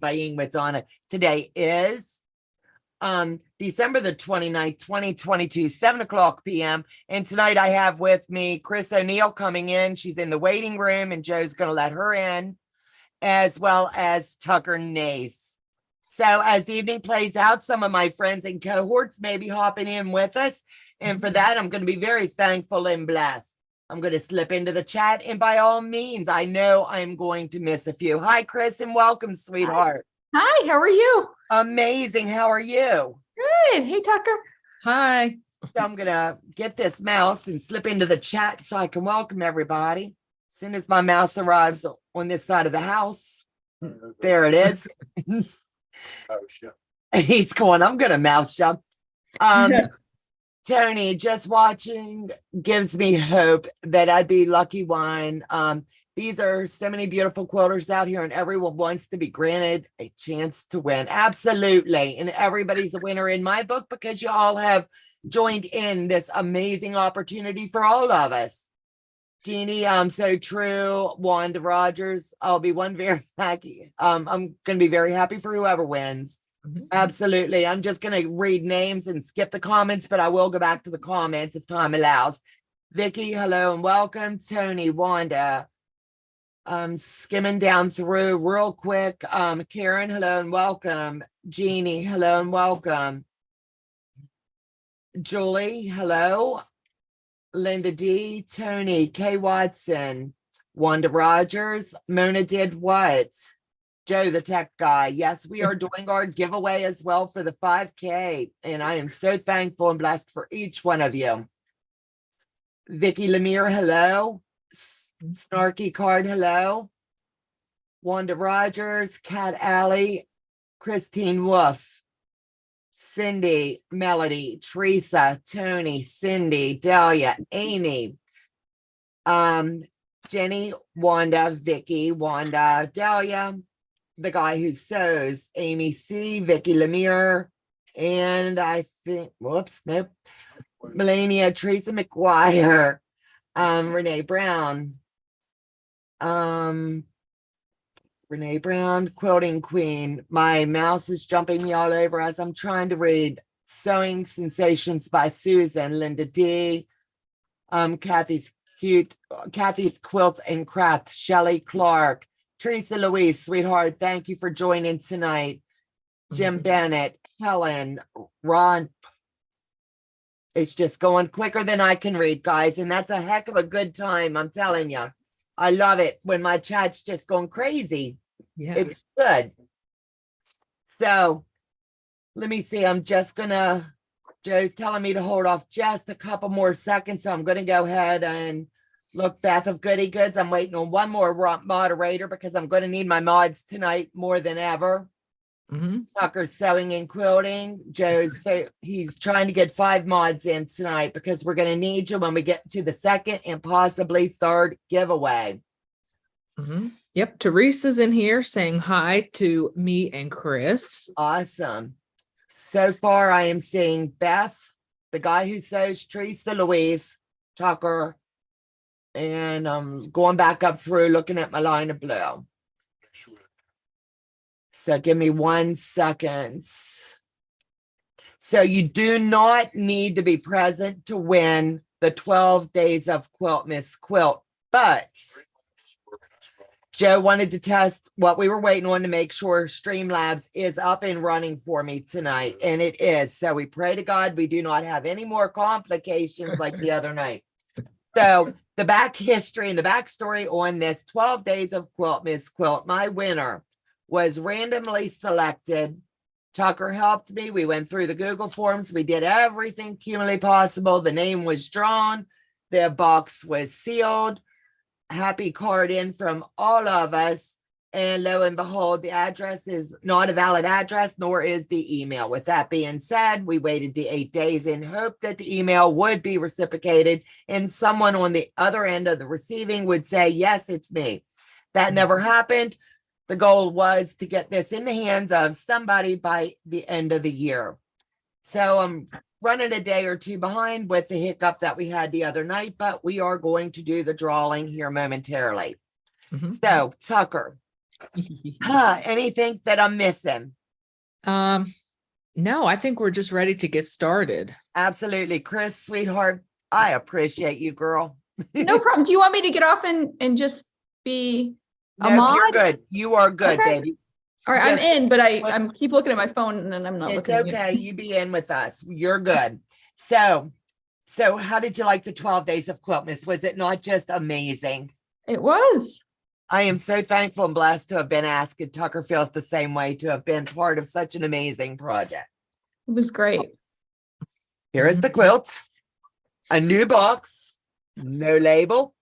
by Ying with Donna. Today is December the 29th, 2022, 7:00 p.m. And tonight I have with me Chris O'Neill coming in. She's in the waiting room and Joe's going to let her in, as well as Tucker Nace. So as the evening plays out, some of my friends and cohorts may be hopping in with us. And for that, I'm going to be very thankful and blessed. I'm going to slip into the chat. And by all means, I know I'm going to miss a few. Hi, Chris, and welcome, sweetheart. Hi, how are you? Amazing. How are you? Good. Hey, Tucker. Hi. So I'm going to get this mouse and slip into the chat so I can welcome everybody. As soon as my mouse arrives on this side of the house, there it is. He's going, I'm going to mouse shut. Tony, just watching gives me hope that I'd be lucky one. These are so many beautiful quilters out here, and everyone wants to be granted a chance to win. Absolutely. And everybody's a winner in my book because you all have joined in this amazing opportunity for all of us. Jeannie, so true. Wanda Rogers, I'll be one very happy. I'm going to be very happy for whoever wins. Mm-hmm. Absolutely. I'm just going to read names and skip the comments, but I will go back to the comments if time allows. Vicky, hello and welcome. Tony, Wanda, skimming down through real quick. Karen, hello and welcome. Jeannie, hello and welcome. Julie, hello. Linda D, Tony, K Watson, Wanda Rogers, Mona did what? Joe, the tech guy. Yes, we are doing our giveaway as well for the 5K. And I am so thankful and blessed for each one of you. Vicky Lemire, hello. Snarky Card, hello. Wanda Rogers, Cat Alley, Christine Wolf, Cindy, Melody, Teresa, Tony, Cindy, Delia, Amy, Jenny, Wanda, Vicky, Wanda, Delia, the guy who sews, Amy C, Vicky Lemire, and I think, whoops, nope, Melania, Teresa McGuire, Renee Brown, Renee Brown, Quilting Queen. My mouse is jumping me all over as I'm trying to read. Sewing Sensations by Susan, Linda D, Kathy's Quilts and Craft, Shelley Clark, Teresa Louise, sweetheart, thank you for joining tonight. Jim Bennett, Helen, Ron. It's just going quicker than I can read, guys, and that's a heck of a good time, I'm telling you. I love it when my chat's just going crazy. Yeah, it's good. So let me see. I'm just gonna, Joe's telling me to hold off just a couple more seconds. So I'm gonna go ahead and look, Beth of Goody Goods. I'm waiting on one more moderator because I'm going to need my mods tonight more than ever. Tucker's Sewing and Quilting. Joe's, he's trying to get 5 mods in tonight because we're going to need you when we get to the second and possibly third giveaway. Yep. Teresa's in here saying hi to me and Chris. Awesome. So far, I am seeing Beth, the guy who sews, Teresa Louise, Tucker, and I'm going back up through looking at my line of blue. So give me 1 second. So you do not need to be present to win the 12 days of Quiltmas quilt, but Joe wanted to test what we were waiting on to make sure Streamlabs is up and running for me tonight, and it is. So we pray to God we do not have any more complications like the other night. So the back history and the backstory on this 12 days of Quiltmas quilt, my winner was randomly selected. Tucker helped me. We went through the Google forms. We did everything humanly possible. The name was drawn. The box was sealed. Happy card in from all of us. And lo and behold, the address is not a valid address, nor is the email. With that being said, we waited the 8 days in hope that the email would be reciprocated and someone on the other end of the receiving would say, yes, it's me. That never happened. The goal was to get this in the hands of somebody by the end of the year. So I'm running a day or two behind with the hiccup that we had the other night, but we are going to do the drawing here momentarily. So Tucker, Anything that I'm missing? No, I think we're just ready to get started. Absolutely. Chris, sweetheart, I appreciate you, girl. No problem. Do you want me to get off and just be a No, you're mod? good. You are good, Okay. baby. All right, I'm Just- in, but I'm keep looking at my phone and then I'm not It's looking at you. okay. You be in with us. You're good. So how did you like the 12 days of Quiltmas? Was it not just amazing? It was. I am so thankful and blessed to have been asked, and Tucker feels the same way, to have been part of such an amazing project. It was great. Here is the quilt, a new box, no label,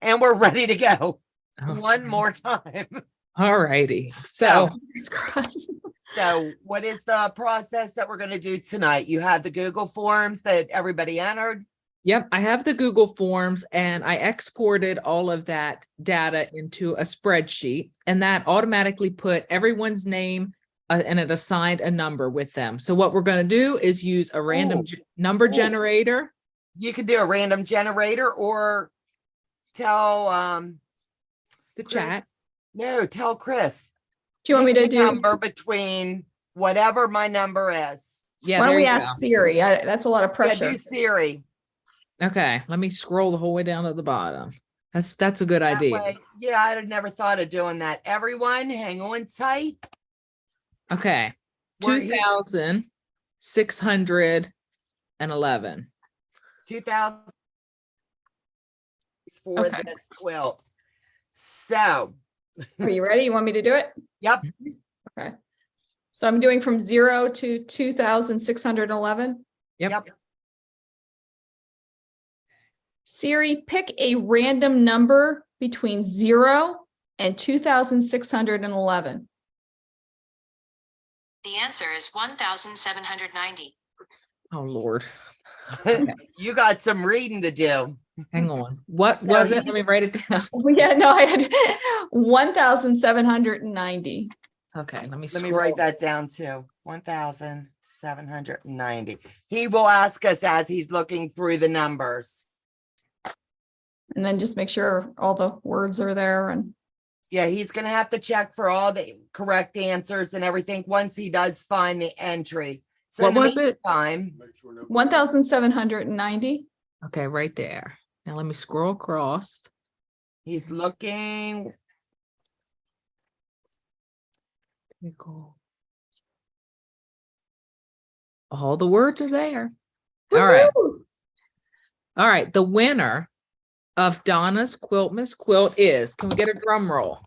and we're ready to go. One more time. All righty. So Fingers crossed. So what is the process that we're going to do tonight? You have the Google forms that everybody entered. yep, I have the Google Forms and I exported all of that data into a spreadsheet, and that automatically put everyone's name and it assigned a number with them. So what we're going to do is use a random number generator. You can do a random generator or tell The Chris- chat. No, tell Chris. Do you want me Pick to a do? number between whatever my number is? Yeah, Why don't there we you ask Siri? That's a lot of Yeah, pressure. do Siri. go. Okay, let me scroll the whole way down to the bottom. That's a good That idea. way- yeah, I'd have never thought of doing that. Everyone, hang on tight. Okay, We're here. 2,611. 2000 for Okay. this quilt. So, Are you ready? You want me to do it? yep, Okay. So I'm doing from 0 to 2,611. Yep. Siri, pick a random number between 0 and 2,611. The answer is 1,790. Oh Lord, you got some reading to do. hang on. What So was it? he- Let me write it down. Yeah, no, I had 1,790. Okay, let me Let me write that down too. 1,790. He will ask us as he's looking through the numbers. And then just make sure all the words are there. And Yeah, he's gonna have to check for all the correct answers and everything once he does find the entry. So What in the was it? meantime, 1,790. Okay, right there. Now let me scroll across. he's looking. Go. All the words are there. All right. Woohoo! All right. The winner of Donna's Quiltmas quilt is, can we get a drum roll?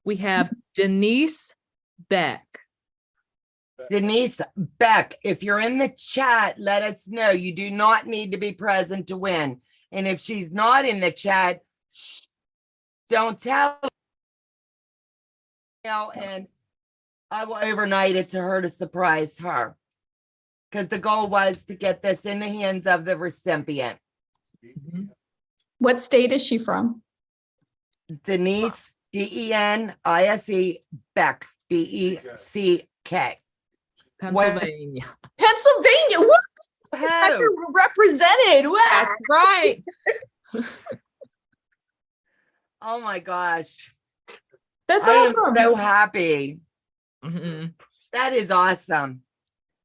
We have Denise Beck. Denise Beck, if you're in the chat, let us know. You do not need to be present to win. And if she's not in the chat, don't tell her. And I will overnight it to her to surprise her. Because the goal was to get this in the hands of the recipient. Mhm. What state is she from? Denise, Denise Beck, Beck. Pennsylvania. Pennsylvania. What? Oh, Tucker represented. Wow. That's right. oh my gosh. That's I am awesome. so happy. Mhm. That is awesome.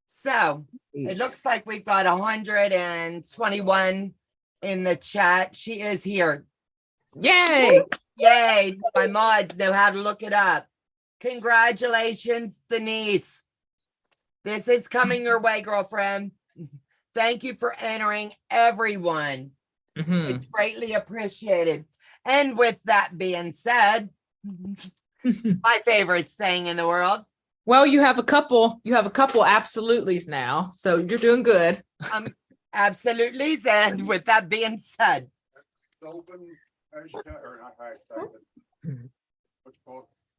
So it looks like we've got 121 in the chat. She is here. Yay. Yay. My mods know how to look it up. Congratulations, Denise. This is coming your way, girlfriend. Thank you for entering, everyone. Mhm. It's greatly appreciated. And with that being said, my favorite saying in the world, Well, you have a couple absolutelys now, so you're doing good. absolutely. And with that being said,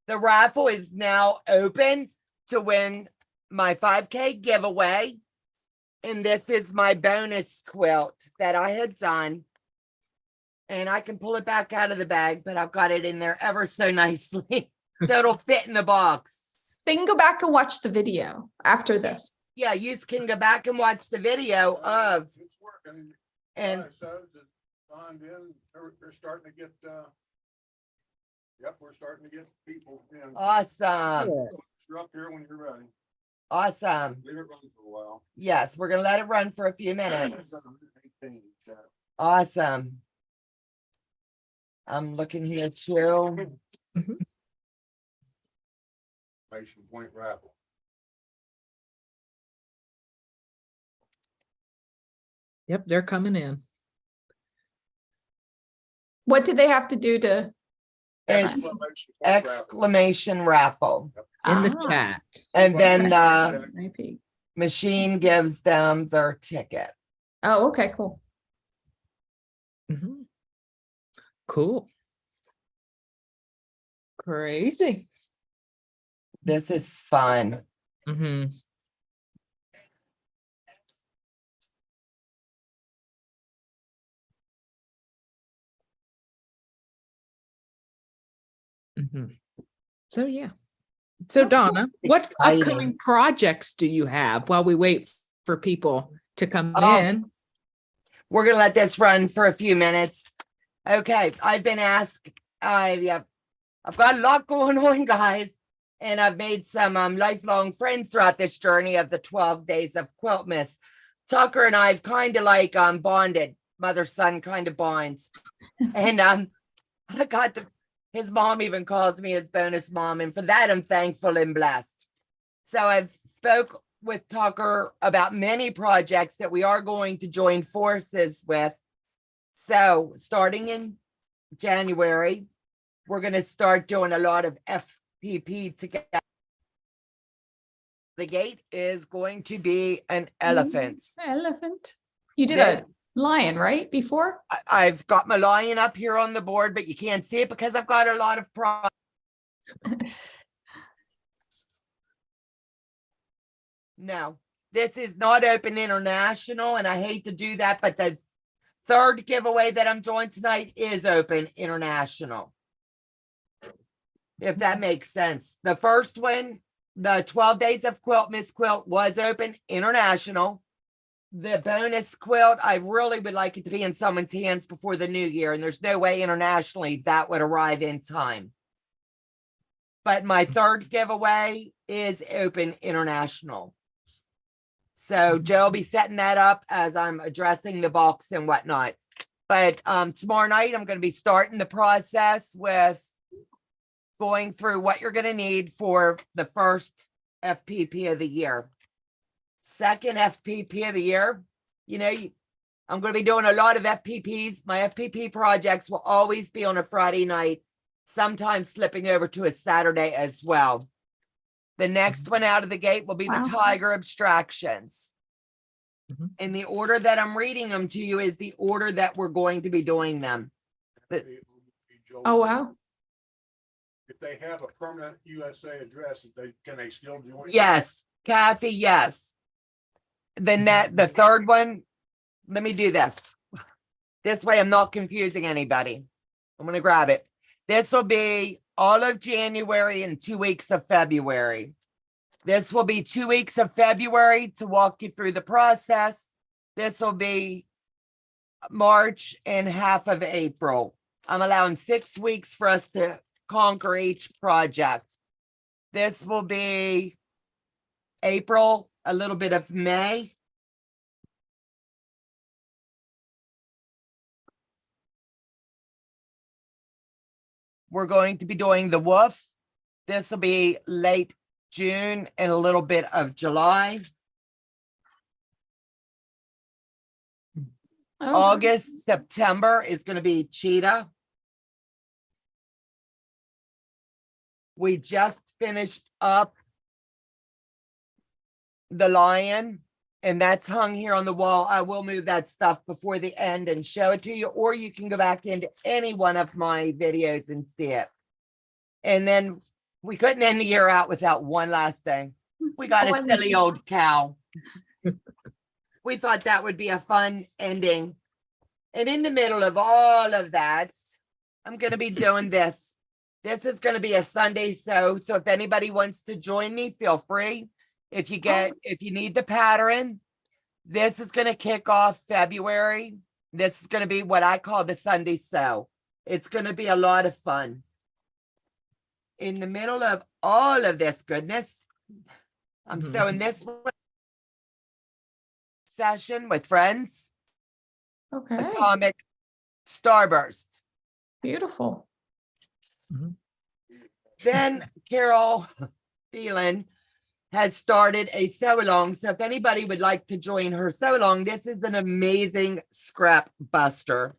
the raffle is now open to win my 5K giveaway. And this is my bonus quilt that I had done. And I can pull it back out of the bag, but I've got it in there ever so nicely. So it'll fit in the box. They can go back and watch the video after this. Yeah, you can go back and watch the video of, and They're starting to get Yep, we're starting to get people in. Awesome. You're up here when you're ready. Awesome. Leave it run for a while. Yes, we're gonna let it run for a few minutes. 18, yeah. Awesome. I'm looking here too. Exclamation point raffle. Yep, they're coming in. What did they have to do to? It's Exclamation point raffle. exclamation raffle. In the Ah, chat. And then the maybe. machine gives them their ticket. Oh, okay, cool. Mhm. Cool. Crazy. This is fun. Mm-hmm. Mm-hmm. So yeah. So Donna, what Exciting. upcoming projects do you have while we wait for people to come Oh. in? We're gonna let this run for a few minutes. Okay, I've been asked, I've got a lot going on, guys. And I've made some lifelong friends throughout this journey of the 12 days of Quiltmas. Tucker and I've kind of like bonded, mother-son kind of bonds. And I got his mom even calls me his bonus mom, and for that I'm thankful and blessed. So I've spoke with Tucker about many projects that we are going to join forces with. So starting in January, we're going to start doing a lot of FPP together. The gate is going to be an elephant. Elephant. You did This- a lion, right? Before? I've got my lion up here on the board, but you can't see it because I've got a lot of No, this is not open international, and I hate to do that, but the third giveaway that I'm doing tonight is open international. If that makes sense. The first one, the 12 days of Quiltmas quilt, was open international. The bonus quilt, I really would like it to be in someone's hands before the new year, and there's no way internationally that would arrive in time. But my third giveaway is open international. So Joe will be setting that up as I'm addressing the box and whatnot. But tomorrow night, I'm going to be starting the process with going through what you're going to need for the first FPP of the year. Second FPP of the year, you know, I'm going to be doing a lot of FPPs. My FPP projects will always be on a Friday night, sometimes slipping over to a Saturday as well. The next one out of the gate will be Wow. the Tiger Abstractions. Mhm. And the order that I'm reading them to you is the order that we're going to be doing them. Oh, wow. If they have a permanent USA address, can they still join? Yes, Kathy, yes. Then the third one, let me do this. This way I'm not confusing anybody. I'm going to grab it. This will be all of January and 2 weeks of February. This will be 2 weeks of February to walk you through the process. This will be March and half of April. I'm allowing 6 weeks for us to conquer each project. This will be April, a little bit of May. We're going to be doing the woof. This will be late June and a little bit of July. Oh, August, September is going to be cheetah. We just finished up the lion, and that's hung here on the wall. I will move that stuff before the end and show it to you, or you can go back into any one of my videos and see it. And then we couldn't end the year out without one last thing. We got a One- silly old cow. We thought that would be a fun ending. And in the middle of all of that, I'm going to be doing this. This is going to be a Sunday sew. So if anybody wants to join me, feel free. If you need the pattern, this is going to kick off February. This is going to be what I call the Sunday sew. It's going to be a lot of fun. in the middle of all of this goodness, I'm Mhm. sewing this session with friends, Okay, Atomic Starburst. beautiful. Then Carol Phelan has started a sew along. So if anybody would like to join her sew along, this is an amazing scrap buster.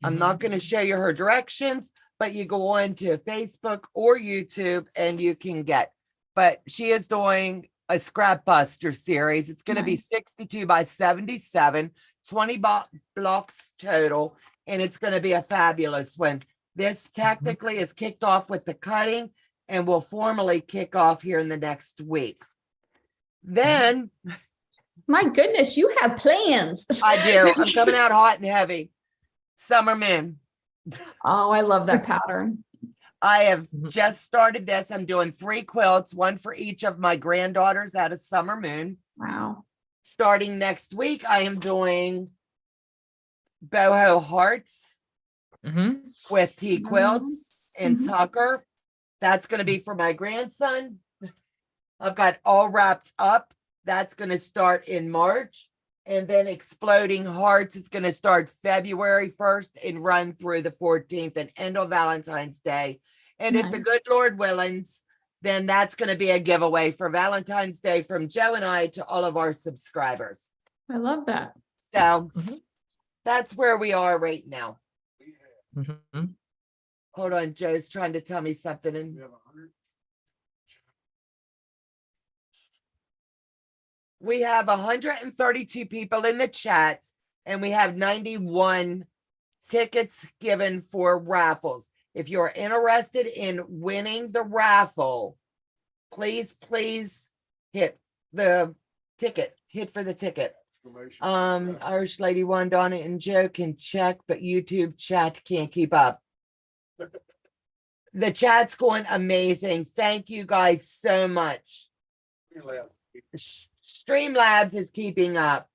I'm not going to show you her directions, but you go on to Facebook or YouTube and you can get. But she is doing a scrap buster series. It's going to be Nice. 62 by 77, 20 blocks total, and it's going to be a fabulous one. This technically is kicked off with the cutting and will formally kick off here in the next week. Then My goodness, you have plans. I do. I'm coming out hot and heavy. Summer Moon. Oh, I love that pattern. I have Mhm. just started this. I'm doing 3 quilts, one for each of my granddaughters out of Summer Moon. Wow. Starting next week, I am doing boho hearts Mhm. with tea quilts and Mhm. Tucker. That's going to be for my grandson. I've got all wrapped up. That's going to start in March. And then Exploding Hearts is going to start February 1st and run through the 14th and end on Valentine's Day. And if the Nice. good Lord willings, then that's going to be a giveaway for Valentine's Day from Joe and I to all of our subscribers. I love that. So Mhm. that's where we are right now. We have, Mhm. Hold on, Joe's trying to tell me something. we And have 100. we have 132 people in the chat and we have 91 tickets given for raffles. If you're interested in winning the raffle, please hit the ticket, hit for the ticket. Exclamation. Irish Lady One, Donna and Joe can check, but YouTube chat can't keep up. The chat's going amazing. Thank you guys so much. Streamlabs is keeping up.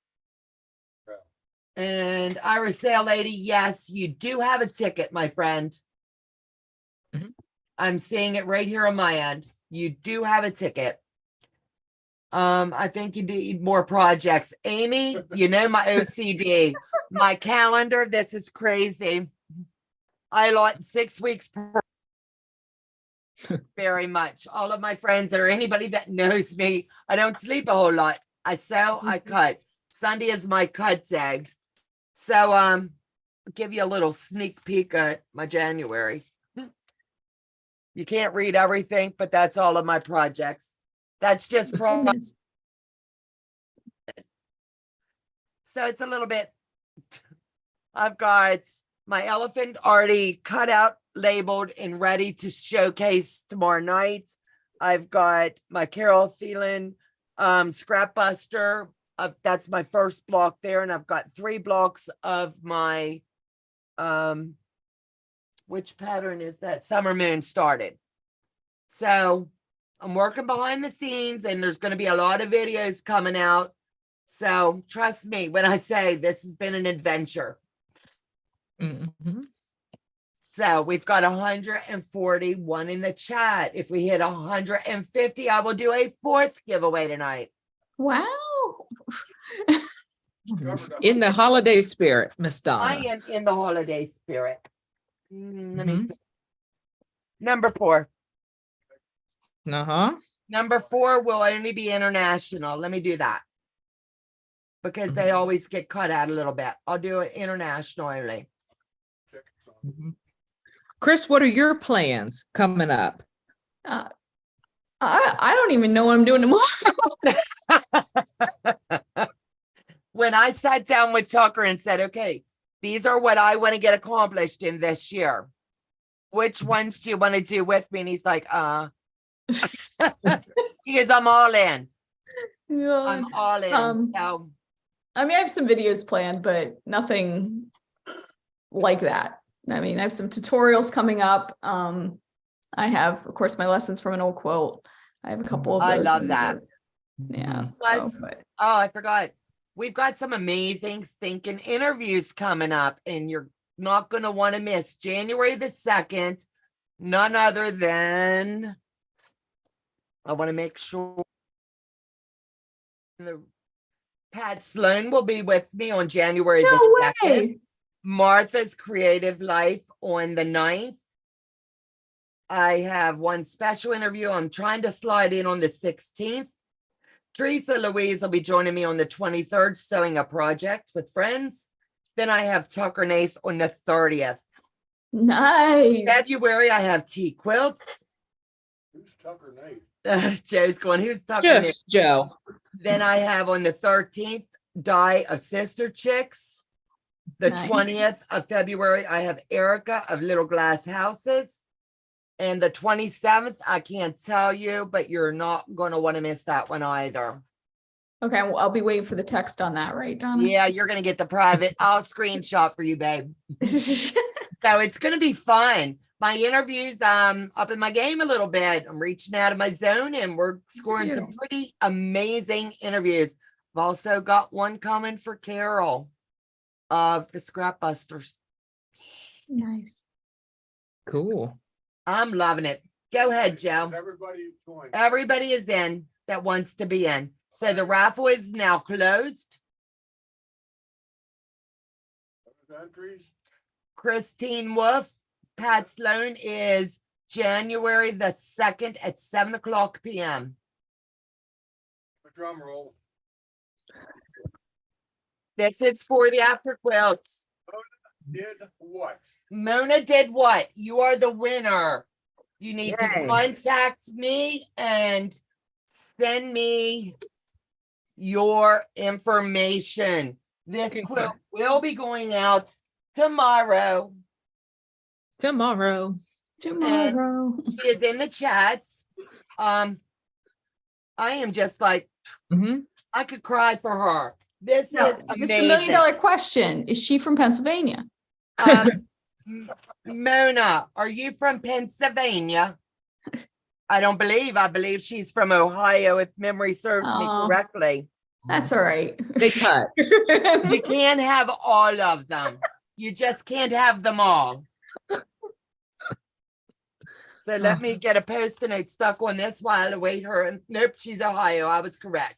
And Irish Sale Lady, yes, you do have a ticket, my friend. Mhm. I'm seeing it right here on my end. You do have a ticket. I think you need more projects. Amy, you know my OCD, my calendar, this is crazy. I allot 6 weeks per very much. All of my friends or anybody that knows me, I don't sleep a whole lot. I sew, I cut. Sunday is my cut day. So I'll give you a little sneak peek at my January. You can't read everything, but that's all of my projects. That's just Goodness. so it's a little bit. I've got my elephant already cut out, labeled, and ready to showcase tomorrow night. I've got my Carol Phelan scrap buster. That's my first block there, and I've got 3 blocks of my which pattern is that? Summer Moon started. So I'm working behind the scenes, and there's going to be a lot of videos coming out. So trust me when I say this has been an adventure. Mhm. So we've got 141 in the chat. If we hit 150, I will do a 4th giveaway tonight. Wow. In the holiday spirit, Miss I Donna. am in the holiday spirit. Let me Mhm. number 4. Uh-huh. Number 4 will only be international. Let me do that. Because they always get cut out a little bit. I'll do it international only. Mhm. Chris, what are your plans coming up? I don't even know what I'm doing tomorrow. When I sat down with Tucker and said, okay, these are what I want to get accomplished in this year. Which ones do you want to do with me? And he's like, he goes, I'm all in. I'm all in. So I mean, I have some videos planned, but nothing like that. I mean, I have some tutorials coming up. I have, of course, my lessons from an old quilt. I have a couple of I those love in the that. works. Yeah. So, Plus- but Oh, I forgot. We've got some amazing stinking interviews coming up, and you're not going to want to miss January the 2nd. none other than, I want to make sure the Pat Sloan will be with me on January No the 2nd. way. Martha's Creative Life on the 9th. I have one special interview. I'm trying to slide in on the 16th. Teresa Louise will be joining me on the 23rd, sewing a project with friends. Then I have Tucker Nace on the 30th. Nice. February, I have tea quilts. Who's Tucker Nate? Joe's going, who's Tucker Nace? Just Joe. Then I have on the 13th, Die of Sister Chicks. The Nice. 20th of February, I have Erica of Little Glass Houses. And the 27th, I can't tell you, but you're not going to want to miss that one either. Okay, well, I'll be waiting for the text on that, right, Donna? Yeah, you're going to get the private. I'll screenshot for you, babe. So it's going to be fun. My interviews, up in my game a little bit. I'm reaching out of my zone and we're scoring some pretty amazing interviews. I've also got one coming for Carol of the Scrapbusters. Nice. Cool. I'm loving it. Go ahead, Joe. Everybody join. Everybody is in that wants to be in. So the raffle is now closed. Entries. Christine Wolf, Pat Sloan is January the 2nd at 7:00 p.m. A drum roll. This is for the After Quilts. Did what? Mona did what? You are the winner. You need to Yay. contact me and send me your information. This Okay. quilt will be going out tomorrow. Tomorrow. Tomorrow. She is in the chats. I am just like, Mhm. I could cry for her. This Now, is just a amazing. $1 million question. Is she from Pennsylvania? Mona, are you from Pennsylvania? I believe she's from Ohio, if memory serves me Oh. correctly. That's all right. They cut. You can't have all of them. You just can't have them all. So let me get a post-it note stuck on this while I await her. And nope, she's Ohio. I was correct.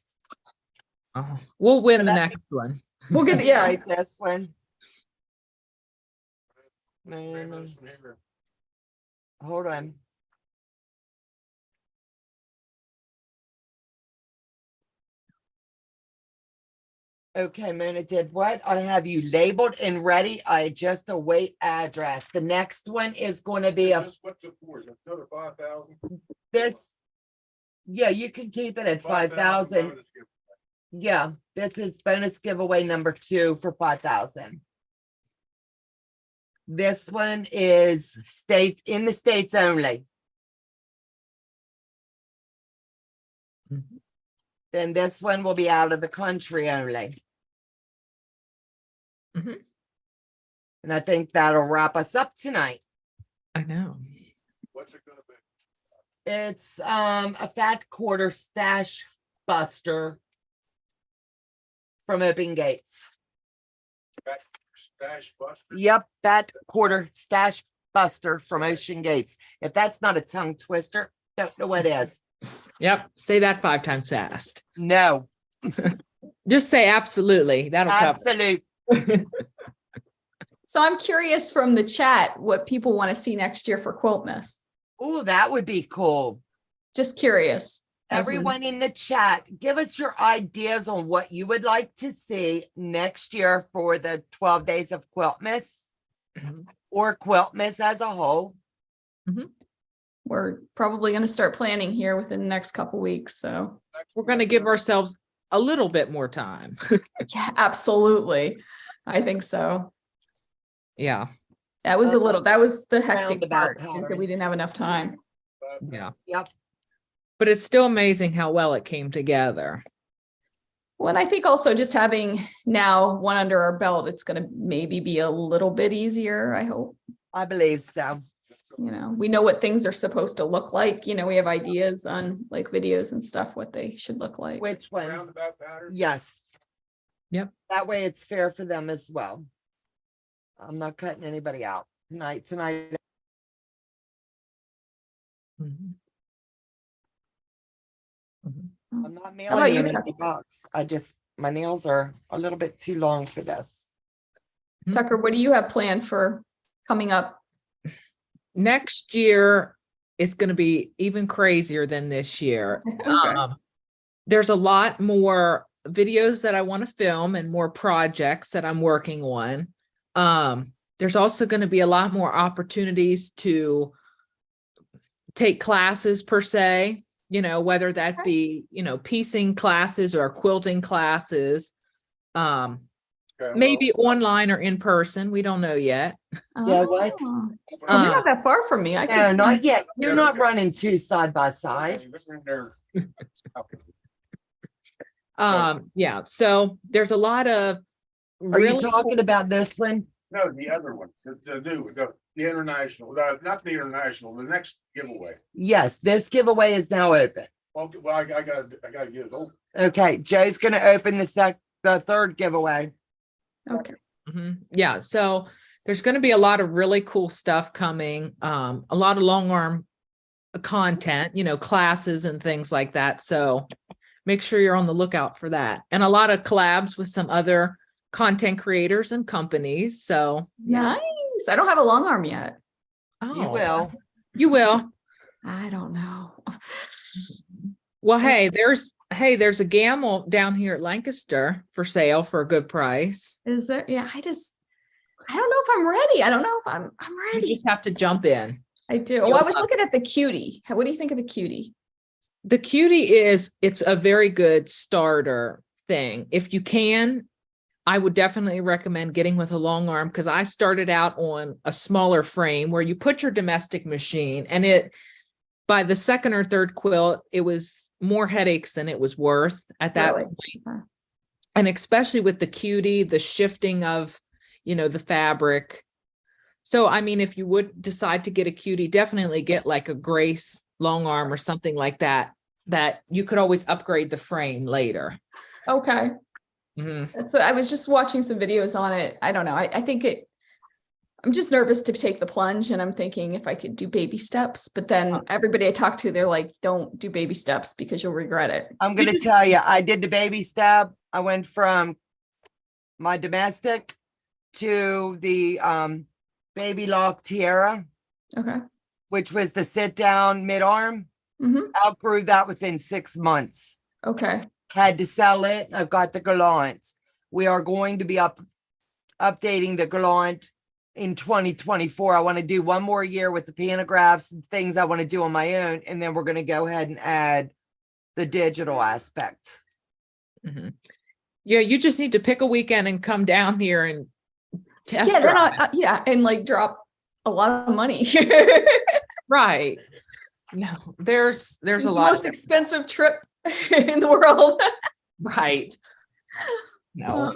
Oh, we'll win So the that- next one. We'll get, Let me yeah. write this one. Name this one here. Hold on. Okay, Mona did what? I have you labeled and ready. I just await address. The next one is going to be Is a this what's it for? Is it another 5,000? this. Yeah, you can keep it at 5,000. bonus gift. Yeah, this is bonus giveaway number 2 for 5,000. This one is in the States only. Mhm. Then this one will be out of the country only. Mhm. And I think that'll wrap us up tonight. I know. What's it gonna be? It's a fat quarter stash buster from Open Gates. Back stash buster? Yep, fat quarter stash buster from Ocean Gates. If that's not a tongue twister, don't know what is. Yep. Say that 5 times fast. No, Just say absolutely. That'll cover. absolute. it. So I'm curious from the chat what people want to see next year for Quiltmas. Oh, that would be cool. Just curious. as we- Everyone in the chat, give us your ideas on what you would like to see next year for the 12 days of Quiltmas Mhm. or Quiltmas as a whole. We're probably going to start planning here within the next couple weeks. So We're going to give ourselves a little bit more time. yeah, absolutely. I think so. Yeah. That was the hectic Roundabout part is that pattern. we didn't have enough time. Yeah. Yep. But it's still amazing how well it came together. Well, and I think also just having now one under our belt, it's going to maybe be a little bit easier. I hope, I believe so. we know what things are supposed to look like. We have ideas on like videos and stuff, what they should look like. Which one? Roundabout pattern? Yes. Yep. That way it's fair for them as well. I'm not cutting anybody out tonight. I'm not about mailing you, you an Tucker? empty box. My nails are a little bit too long for this. Tucker, what do you have planned for coming up? Next year is going to be even crazier than this year. Okay. There's a lot more videos that I want to film and more projects that I'm working on. There's also going to be a lot more opportunities to take classes per se, whether that be, piecing classes or quilting classes, Okay, maybe well, online or in person. We don't know yet. Yeah, what? Oh. 'Cause you're not that far from me. I No, could. not yet. You're not running two side by side. Yeah, so there's a lot of Are you really talking about this one? No, the other one, the new, the international, not the international, the next giveaway. Yes, this giveaway is now open. Okay, well, I gotta get it open. Okay, Joe's gonna open the third giveaway. Okay. Yeah, so there's going to be a lot of really cool stuff coming, a lot of long arm content, classes and things like that. So make sure you're on the lookout for that. And a lot of collabs with some other content creators and companies. So Nice. I don't have a long arm yet. You oh, will. You will. I don't know. Well, hey, there's a gamble down here at Lancaster for sale for a good price. Is there? Yeah, I don't know if I'm ready. I don't know if I'm You ready. just have to jump in. I do. Well, I was looking at the cutie. What do you think of the cutie? The cutie it's a very good starter thing. If you can, I would definitely recommend getting with a long arm, because I started out on a smaller frame where you put your domestic machine, and by the second or third quilt, it was more headaches than it was worth at that Really? point. Huh. And especially with the cutie, the shifting of, the fabric. So, I mean, if you would decide to get a cutie, definitely get like a Grace long arm or something like that you could always upgrade the frame later. Okay. Mhm. That's what I was just watching some videos on it. I don't know. I think I'm just nervous to take the plunge, and I'm thinking if I could do baby steps, but then everybody I talk to, they're like, don't do baby steps because you'll regret it. I'm gonna tell you, I did the baby step. I went from my domestic to the baby lock tiara, Okay. which was the sit down mid arm. Mm-hmm. Outgrew that within 6 months. Okay. Had to sell it. I've got the gallant. We are going to be updating the gallant in 2024. I want to do one more year with the panographs and things I want to do on my own, and then we're going to go ahead and add the digital aspect. Mhm. Yeah, you just need to pick a weekend and come down here and test Yeah. Then drive. and like drop a lot of money. Right. No, there's a The lot. most expensive trip in the world. Right. No.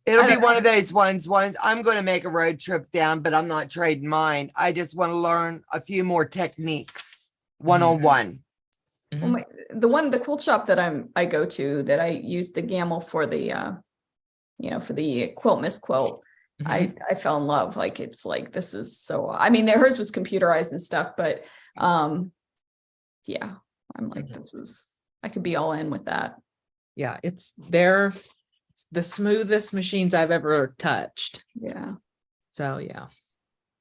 It'll I be don't one of those ones. I'm going to make a road trip down, but I'm not trading mine. I just want to learn a few more techniques one-on-one. Mhm. Well, the quilt shop that I go to, that I use the gamble for the for the Quiltmas quilt. Mhm. I fell in love. Like, it's like, this is so, I mean, hers was computerized and stuff, but yeah, I'm like, I could be all in with that. Yeah, it's the smoothest machines I've ever touched. Yeah. So yeah.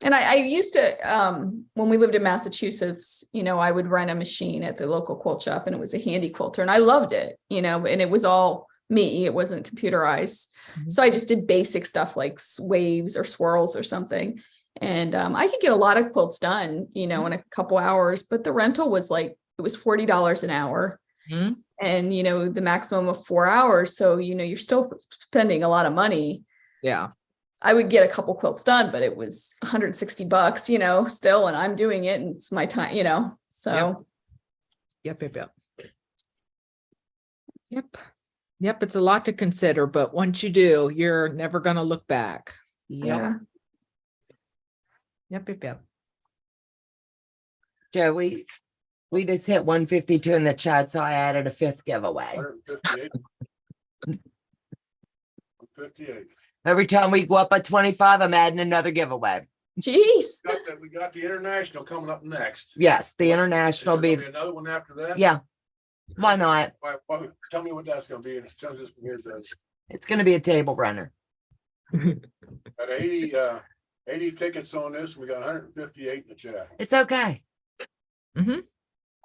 And I used to, when we lived in Massachusetts, I would rent a machine at the local quilt shop, and it was a Handy quilter, and I loved it, and it was all me. It wasn't computerized. Mhm. So I just did basic stuff like waves or swirls or something. And I could get a lot of quilts done, in a couple hours, but the rental was like, it was $40 an hour. Mhm. And, the maximum of 4 hours. So, you're still spending a lot of money. Yeah. I would get a couple quilts done, but it was $160, still, and I'm doing it, and it's my time, so. Yep. Yep. It's a lot to consider, but once you do, you're never going to look back. Yeah. Yep. Joe, we just hit 152 in the chat, so I added a fifth giveaway. 158. 158. Every time we go up by 25, I'm adding another giveaway. Jeez. We got the international coming up next. Yes, the international Is there be, gonna be another one after that? yeah. Why not? Tell me what that's gonna be, and it tells us It's gonna be a table runner. at 80 tickets on this, we got 158 in the chat. It's okay. Mhm.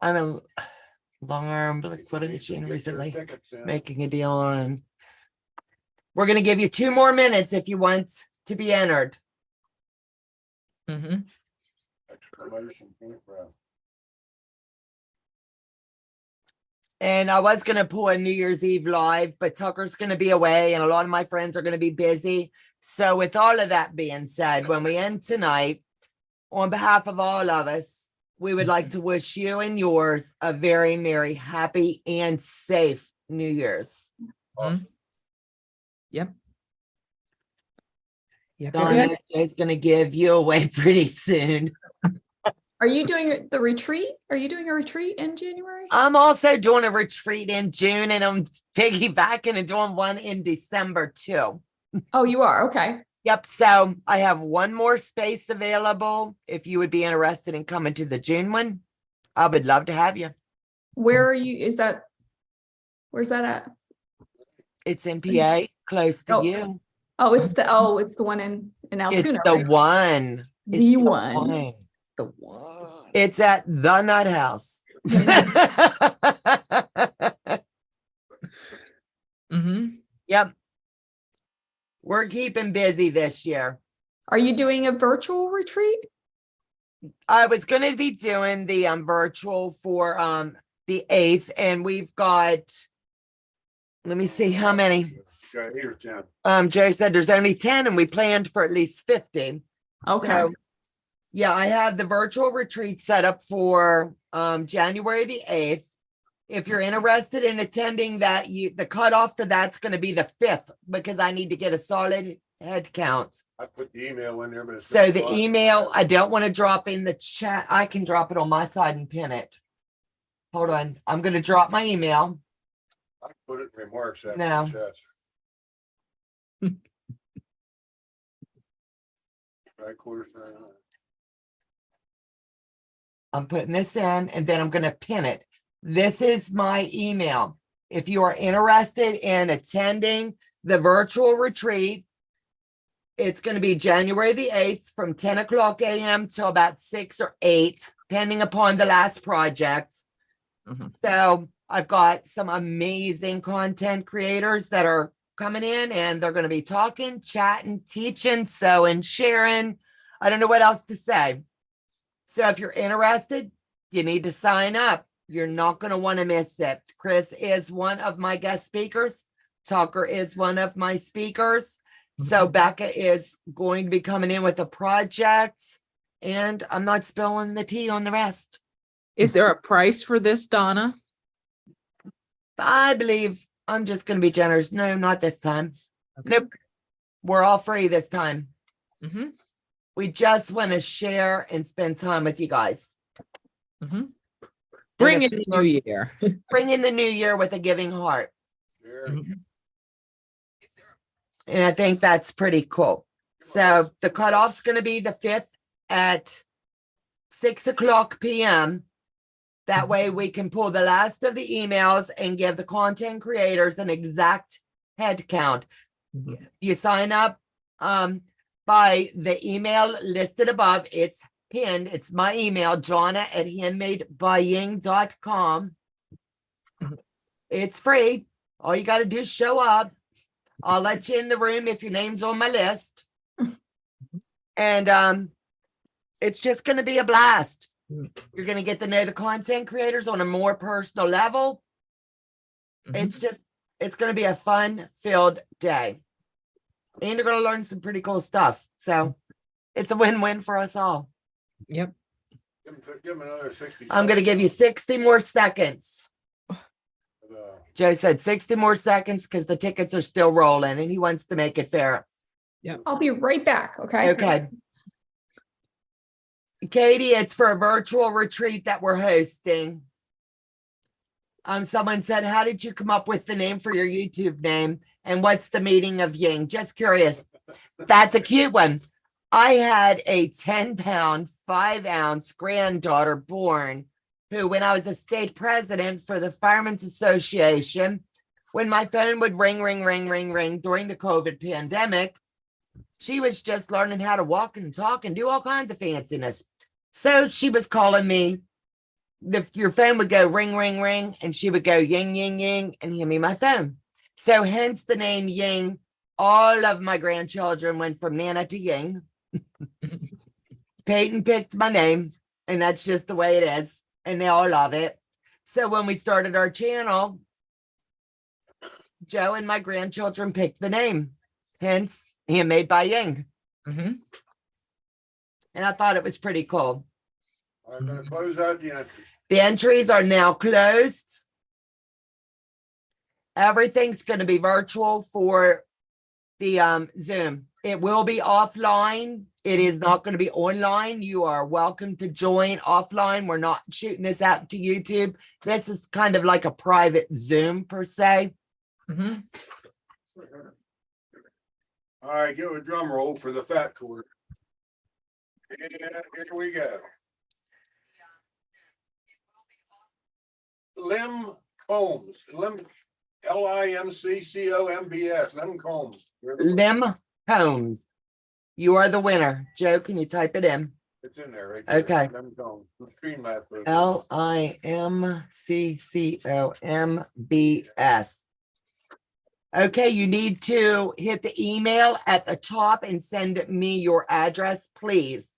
I'm a long arm liquidity machine recently making a deal on. We're gonna give you 2 more minutes if you want to be entered. Mhm. Exclamation point, bro. And I was gonna pull a New Year's Eve live, but Tucker's gonna be away and a lot of my friends are gonna be busy. So with all of that being said, when we end tonight, on behalf of all of us, we would like to wish you and yours a very merry, happy, and safe New Year's. Mhm. Yep. Yeah. Donna is gonna give you away pretty soon. Are you doing the retreat? Are you doing a retreat in January? I'm also doing a retreat in June and I'm piggybacking and doing one in December too. Oh, you are. Okay. Yep. So I have one more space available. If you would be interested in coming to the June one, I would love to have you. Where are you? Where's that at? It's in PA, close to Oh, you. Oh, it's the one in It's Altoona, the right? one. It's The one. It's the one. It's at the Nut House. Mhm. Yep. We're keeping busy this year. Are you doing a virtual retreat? I was going to be doing the virtual for the 8th, and we've got, let me see how many. Got 8 or 10. Joe said there's only 10 and we planned for at least 50. Okay. So, yeah, I have the virtual retreat set up for January the 8th. If you're interested in attending that, the cutoff for that's going to be the 5th because I need to get a solid head count. I put the email in there, but. So the email, I don't want to drop in the chat. I can drop it on my side and pin it. Hold on. I'm going to drop my email. I put it in remarks. After No. the chat. Right quarter. I'm putting this in and then I'm going to pin it. This is my email. If you are interested in attending the virtual retreat, it's going to be January the 8th from 10 o'clock a.m. till about 6 or 8, depending upon the last project. Mhm. So I've got some amazing content creators that are coming in and they're going to be talking, chatting, teaching, sewing, sharing. I don't know what else to say. So if you're interested, you need to sign up. You're not going to want to miss it. Chris is one of my guest speakers. Tucker is one of my speakers. So Becca is going to be coming in with a project and I'm not spilling the tea on the rest. Is there a price for this, Donna? I believe I'm just going to be generous. No, not this time. Okay. Nope. We're all free this time. Mhm. We just want to share and spend time with you guys. Mhm. Bring if in the it's new year. Bring in the new year with a giving heart. Mhm. And I think that's pretty cool. So the cutoff's going to be the 5th at 6 o'clock p.m. That way we can pull the last of the emails and give the content creators an exact head count. Yeah. You sign up by the email listed above. It's pinned. It's my email, Donna at handmadebyying.com. Mhm. It's free. All you got to do is show up. I'll let you in the room if your name's on my list. And it's just going to be a blast. You're going to get to know the content creators on a more personal level. Mhm. It's going to be a fun-filled day. And you're going to learn some pretty cool stuff. So it's a win-win for us all. Yep. Give him another 60. I'm going to give you 60 more seconds. Joe said 60 more seconds because the tickets are still rolling and he wants to make it fair. I'll be right back. Okay. Okay. Katie, it's for a virtual retreat that we're hosting. Someone said, how did you come up with the name for your YouTube name? And what's the meaning of Ying? Just curious. That's a cute one. I had a 10-pound, 5-ounce granddaughter born who, when I was a state president for the Firemen's Association, when my phone would ring, ring, ring, ring, ring during the COVID pandemic, she was just learning how to walk and talk and do all kinds of fanciness. So she was calling me. Your phone would go ring, ring, ring, and she would go ying, ying, ying, and hand me my phone. So hence the name Ying. All of my grandchildren went from Nana to Ying. Peyton picked my name, and that's just the way it is. And they all love it. So when we started our channel, Joe and my grandchildren picked the name, hence Handmade by Ying. Mhm. And I thought it was pretty cool. I'm gonna close out the entries. The entries are now closed. Everything's going to be virtual for the Zoom. It will be offline. It is not going to be online. You are welcome to join offline. We're not shooting this out to YouTube. This is kind of like a private Zoom per se. Mhm. All right, give a drum roll for the fat quarter. And here we go. Lim Combs, Limccombs, Lim Combs. Lim Combs. You are the winner. Joe, can you type it in? It's in there, right? there. Okay. Lim Combs. The Streamlabs version. LIMCCOMBS. Okay, you need to hit the email at the top and send me your address, please.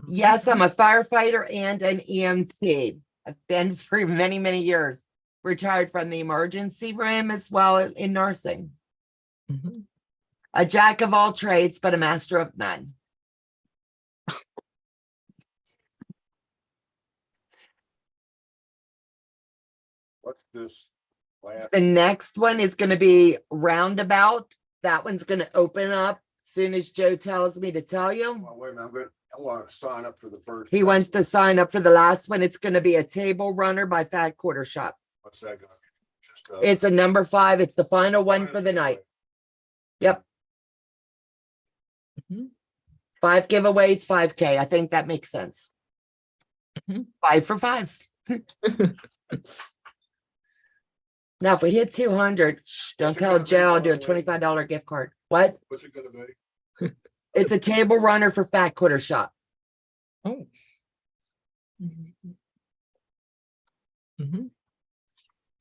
Yes, I'm a firefighter and an EMT. I've been for many, many years. Retired from the emergency room as well in nursing. Mhm. A jack of all trades, but a master of none. What's this last? The next one is going to be roundabout. That one's going to open up soon as Joe tells me to tell you. Well, wait a minute, I want to sign up for the first. He wants to sign up for the last one. It's going to be a table runner by Fat Quarter Shop. What's that gonna be? Just, It's a number 5. It's the final one for the night. Yep. Mhm. 5 giveaways, 5K. I think that makes sense. Mhm. 5 for 5. Now, if we hit 200, don't What's it tell gonna be, Joe, I'll do a by the way? $25 gift card. What? What's it gonna be? It's a table runner for Fat Quarter Shop. Oh. Mhm. Mhm.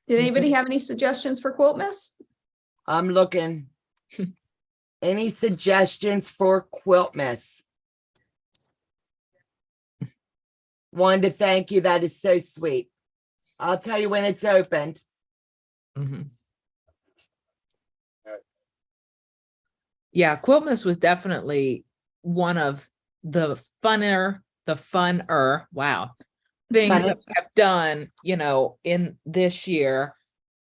Did anybody have any suggestions for Quiltmas? I'm looking. Any suggestions for Quiltmas? Wanted to thank you. That is so sweet. I'll tell you when it's opened. Mhm. Yeah, Quiltmas was definitely one of the funner, wow, things that Funnest. I've done, in this year.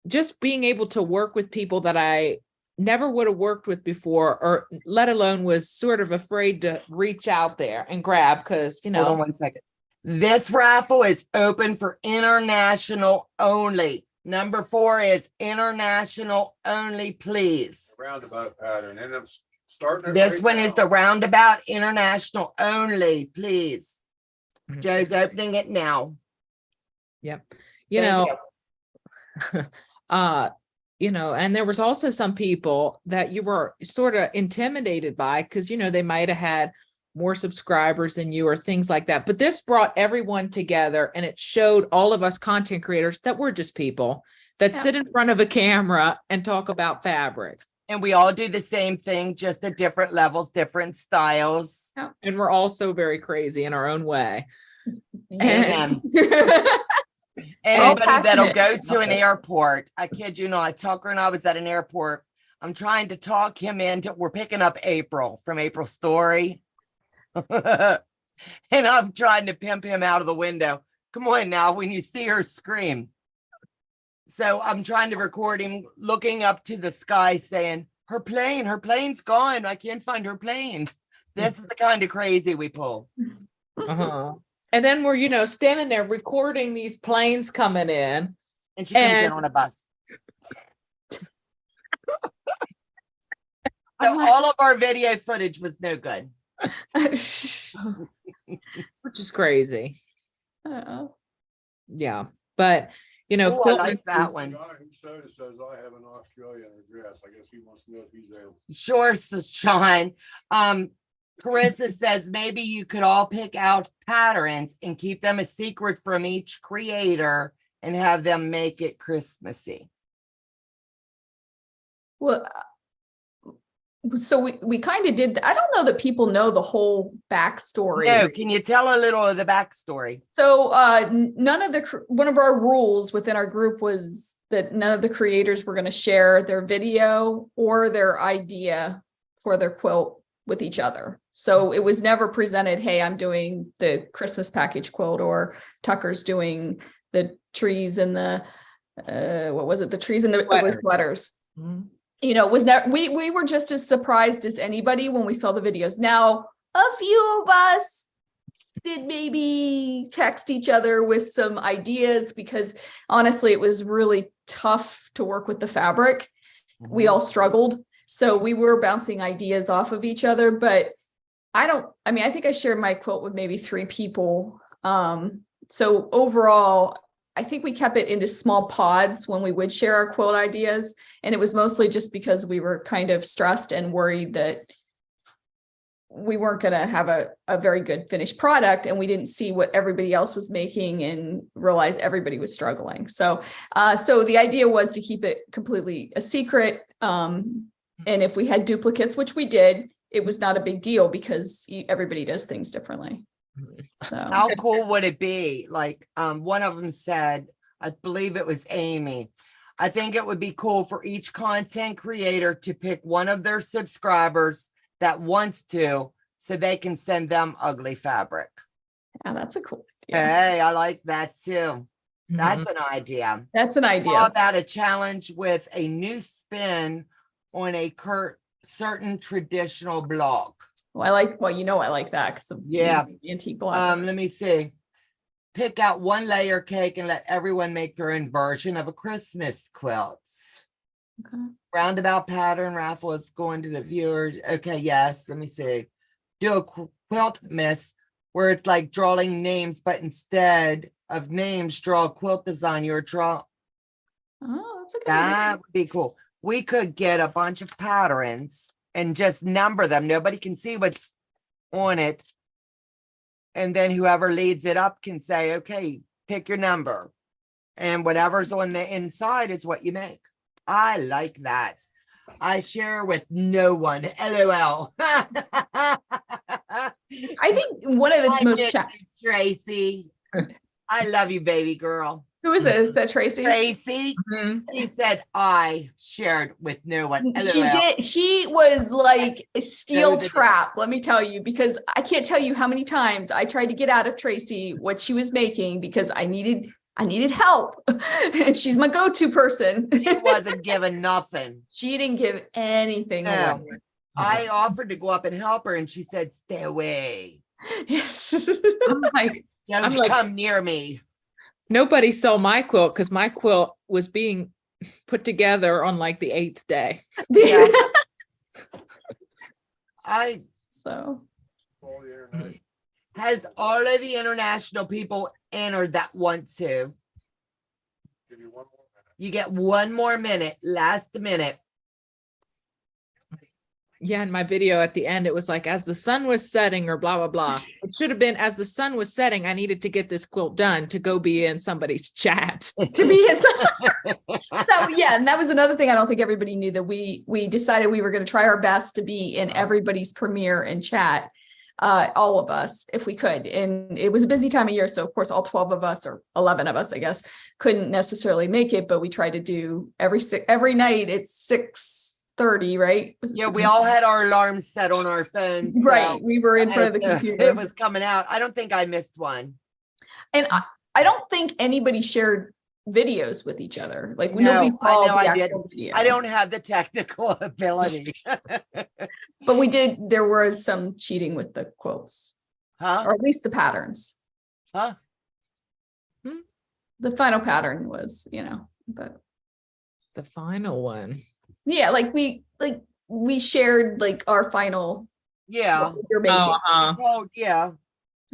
Just being able to work with people that I never would have worked with before, or let alone was sort of afraid to reach out there and grab, because, Hold on 1 second. This raffle is open for international only. Number 4 is international only, please. Roundabout pattern, and I'm starting. it This right one now. is the roundabout international only, please. Mhm. Joe's opening it now. Yep. Thank you. And there was also some people that you were sort of intimidated by because, they might have had more subscribers than you or things like that. But this brought everyone together, and it showed all of us content creators that we're just people that sit in front of a camera and talk about fabric. And we all do the same thing, just at different levels, different styles. And we're all so very crazy in our own way. Amen. Anybody that'll go passionate. to an airport, I kid you not, Tucker and I was at an airport. I'm trying to talk him into, we're picking up April from April's story. And I'm trying to pimp him out of the window. Come on now, when you see her scream. So I'm trying to record him looking up to the sky saying, her plane's gone. I can't find her plane. This is the kind of crazy we pull. Uh-huh. And then we're, standing there recording these planes coming in. And she comes in And- on a bus. So all of our video footage was no good. Which is crazy. Uh-oh. Yeah, but you know, Oh, I quilt like that mixes- one. The guy who showed it says I have an Australian address. I guess he wants to know if he's able. Sure, Sean. Carissa says maybe you could all pick out patterns and keep them a secret from each creator and have them make it Christmassy. Well, so we kind of did, I don't know that people know the whole backstory. No, can you tell a little of the backstory? So none of one of our rules within our group was that none of the creators were going to share their video or their idea for their quilt with each other. So it was never presented, hey, I'm doing the Christmas package quilt, or Tucker's doing the trees and the what was it? The trees and the ugly sweaters. Mhm. You know, was not, we were just as surprised as anybody when we saw the videos. Now, a few of us did maybe text each other with some ideas, because honestly, it was really tough to work with the fabric. We all struggled. So we were bouncing ideas off of each other, but I think I shared my quilt with maybe 3 people. So overall, I think we kept it into small pods when we would share our quilt ideas. And it was mostly just because we were kind of stressed and worried that we weren't going to have a very good finished product, and we didn't see what everybody else was making and realize everybody was struggling. So the idea was to keep it completely a secret. And if we had duplicates, which we did, it was not a big deal because everybody does things differently. So How cool would it be? Like, one of them said, I believe it was Amy, I think it would be cool for each content creator to pick one of their subscribers that wants to, so they can send them ugly fabric. yeah, that's a cool idea. Hey, I like that too. That's Mhm. an idea. That's an How idea. about a challenge with a new spin on a certain traditional block? Well, I like that because of Yeah. antique blocks. Let me see. Pick out one layer cake and let everyone make their own version of a Christmas quilt. Okay. Roundabout pattern raffle is going to the viewers. Okay, yes, let me see. Do a Quiltmas where it's like drawing names, but instead of names, draw a quilt design. Your draw. Oh, that's a good That idea. would be cool. We could get a bunch of patterns and just number them. Nobody can see what's on it. And then whoever leads it up can say, okay, pick your number. And whatever's on the inside is what you make. I like that. I share with no one. LOL. I think one of the I most miss you, Tracy. I love you, baby girl. who is it? Is that Tracy? Tracy, Mhm. she said I shared with no one. She LOL. did. She was like a steel So did- trap, let me tell you, because I can't tell you how many times I tried to get out of Tracy what she was making because I needed help. And she's my go-to person. She wasn't given nothing. She didn't give anything No. away. I offered to go up and help her and she said, stay away. Yes. I'm like, Don't I'm like- come near me. nobody saw my quilt because my quilt was being put together on like the 8th day. Yeah. So All the international. Has all of the international people entered that want to? Give you one more minute. You get one more minute, last minute. Yeah, in my video at the end, it was like, as the sun was setting or blah, blah, blah. It should have been, as the sun was setting, I needed to get this quilt done to go be in somebody's chat. to be so yeah, and that was another thing I don't think everybody knew, that we decided we were going to try our best to be in everybody's premiere and chat, all of us, if we could. And it was a busy time of year, so of course all 12 of us, or 11 of us, I guess, couldn't necessarily make it, but we tried to do every night. It's 6:30, right? Was it Yeah, 6? we all had our alarms set on our phones. so- Right, we were in front of the computer. It was coming out. I don't think I missed one. And I don't think anybody shared videos with each other. Like No, nobody I saw know the I actual video. I don't have the technical ability. But there was some cheating with the quotes, Huh? or at least the patterns. Huh? The final pattern was, but The final one. yeah, like we shared like our final Yeah. what we were making. Oh, Told, yeah.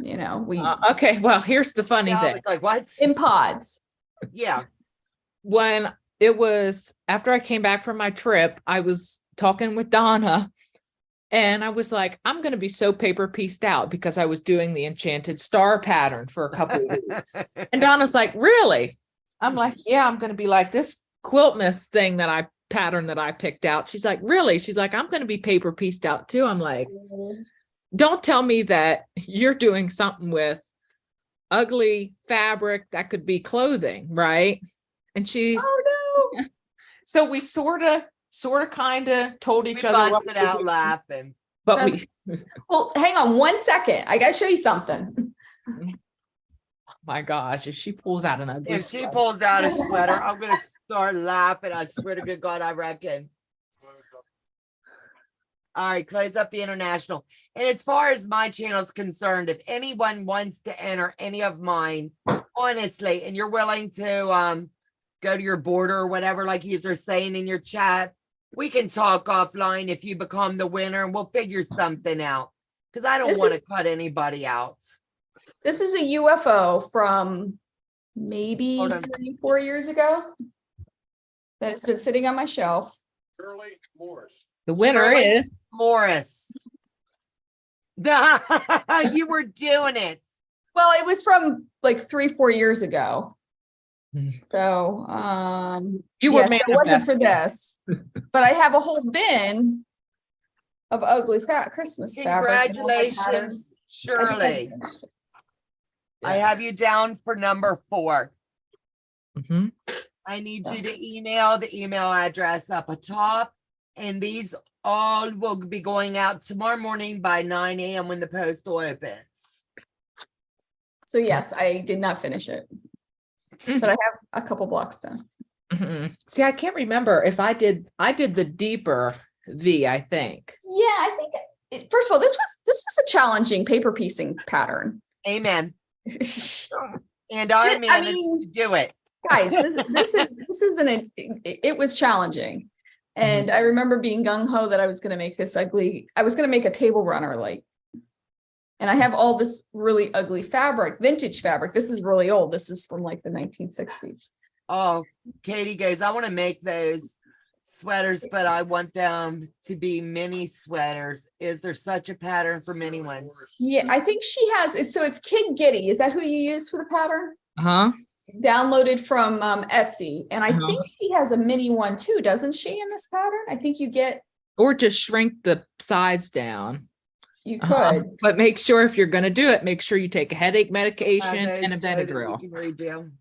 You know, we Okay, well, here's the funny Yeah, I thing. was like, what? in pods. Yeah. When it was after I came back from my trip, I was talking with Donna and I was like, I'm going to be so paper pieced out because I was doing the enchanted star pattern for a couple of weeks. And Donna's like, really? I'm like, yeah, I'm going to be like this Quiltmas thing that I patterned that I picked out. She's like, really? She's like, I'm going to be paper pieced out too. I'm like, don't tell me that you're doing something with ugly fabric that could be clothing, right? And she's, Oh no. so we sort of kind of told We each other what busted we were out doing, laughing. but we, Well, hang on 1 second. I gotta show you something. my gosh, if she pulls out an ugly If she sweater. pulls out a sweater, I'm gonna start laughing. I swear to good God, I reckon. All right, close up the international. And as far as my channel is concerned, if anyone wants to enter any of mine, honestly, and you're willing to go to your border or whatever, like you are saying in your chat, we can talk offline if you become the winner and we'll figure something out. Because I don't This want to is- cut anybody out. This is a UFO from maybe Hold on. 3-4 years ago. That's been sitting on my shelf. Shirley Morris. The winner Shirley is Morris. You were doing it. Well, it was from like 3-4 years ago. Hmm. So You were yeah, it wasn't for manifesting. this. But I have a whole bin of ugly Christmas fabric. and all my patterns. Congratulations, I think I Shirley. finished it. I have you down for number 4. Mhm. I need you to email the email address up atop. And these all will be going out tomorrow morning by 9 a.m. when the postal opens. So yes, I did not finish it, but I have a couple blocks done. Mhm. See, I can't remember if I did the deeper V, I think. Yeah, I think first of all, this was a challenging paper piecing pattern. Amen. Guys, And I I managed mean- to do it. this isn't it was challenging. And I remember being gung-ho that I was going to make this ugly. I was going to make a table runner like, and I have all this really ugly fabric, vintage fabric. This is really old. This is from like the 1960s. Oh, Katie goes, I want to make those sweaters, but I want them to be mini sweaters. Is there such a pattern for mini ones? Yeah, I think she has it. So it's Kid Giddy. Is that who you use for the pattern? Huh? Downloaded from Etsy. And I Uh-huh. think she has a mini one too, doesn't she, in this pattern? I think you get, Or just shrink the sides down. you Uh-huh. could. But make sure if you're going to do it, make sure you take a headache medication Those and a so that you Benadryl. can redo.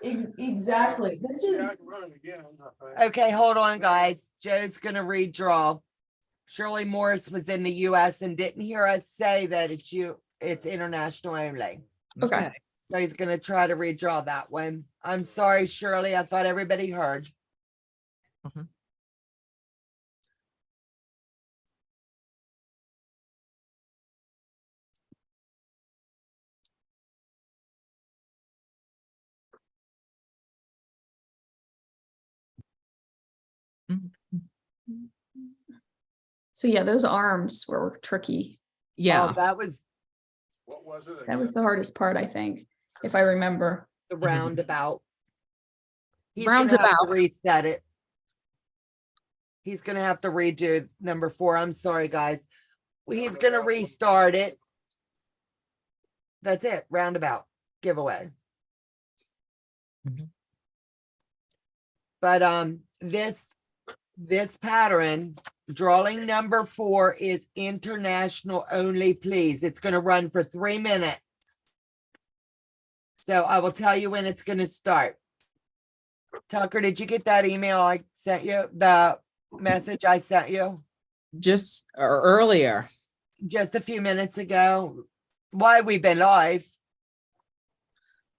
Exactly. This Yeah, I is, can run it again. I'm not bad. Okay, hold on, guys. Joe's gonna redraw. Shirley Morris was in the US and didn't hear us say that it's international only. Okay. So he's gonna try to redraw that one. I'm sorry, Shirley. I thought everybody heard. Mhm. so yeah, those arms were tricky. Yeah. Oh, that was What was it? That was again? the hardest part, I think, if I remember. the Mhm. roundabout. He's gonna have to Roundabout. reset it. He's gonna have to redo number 4. I'm sorry, guys. He's gonna restart it. That's it. Roundabout giveaway. Mhm. But this pattern, drawing number 4, is international only, please. It's gonna run for 3 minutes. So I will tell you when it's gonna start. Tucker, did you get that email I sent you? The message I sent you Just earlier. just a few minutes ago? Why we've been live.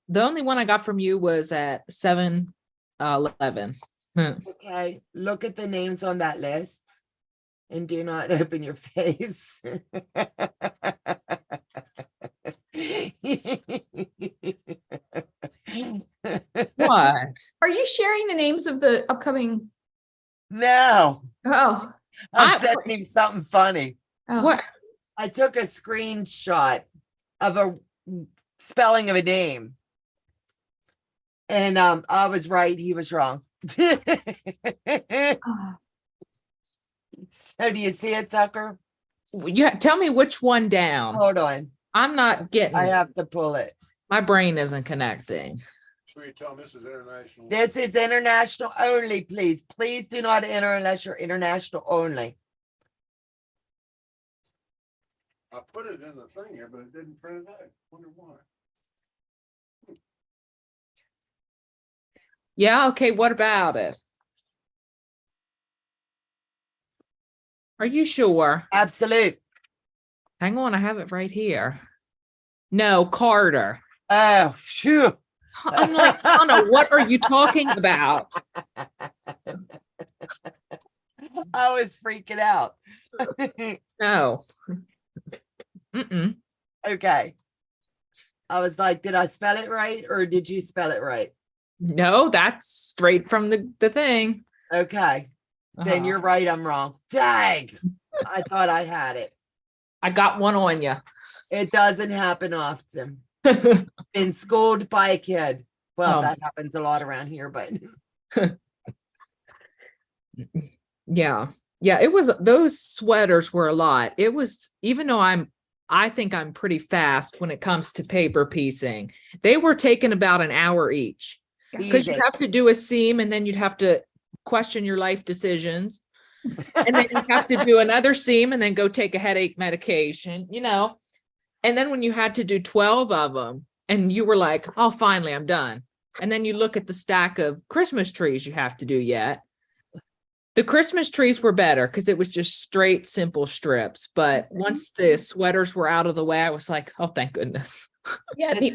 The only one I got from you was at 7:11. Okay, look at the names on that list and do not open your face. What? Are you sharing the names of the upcoming? No, Oh, I'm I- sending him something funny. oh. What? I took a screenshot of a spelling of a name. And I was right, he was wrong. So do you see it, Tucker? Yeah, tell me which one down. Hold on. I'm not getting I it. have to pull it. My brain isn't connecting. So you tell them this is international. This is international only, please. Please do not enter unless you're international only. I put it in the thing here, but it didn't print it out. Wonder why. Yeah, okay, what about it? Are you sure? Absolute. Hang on, I have it right here. No, Carter. Oh, phew. I'm like, Donna, what are you talking about? I was freaking out. No. Mm-mm. Okay. I was like, did I spell it right or did you spell it right? No, that's straight from the thing. Okay. Then Uh-huh. you're right, I'm wrong. Dang. I thought I had it. I got one on you. It doesn't happen often. Been schooled by a kid. Well, Oh. that happens a lot around here, but Yeah. Yeah, it was, those sweaters were a lot. It was, even though I think I'm pretty fast when it comes to paper piecing. They were taking about an hour each. Because easy. you have to do a seam and then you'd have to question your life decisions. And then you have to do another seam and then go take a headache medication, you know. And then when you had to do 12 of them and you were like, oh, finally, I'm done. And then you look at the stack of Christmas trees you have to do yet. The Christmas trees were better because it was just straight, simple strips. But once the sweaters were out of the way, I was like, oh, thank goodness. Yeah, The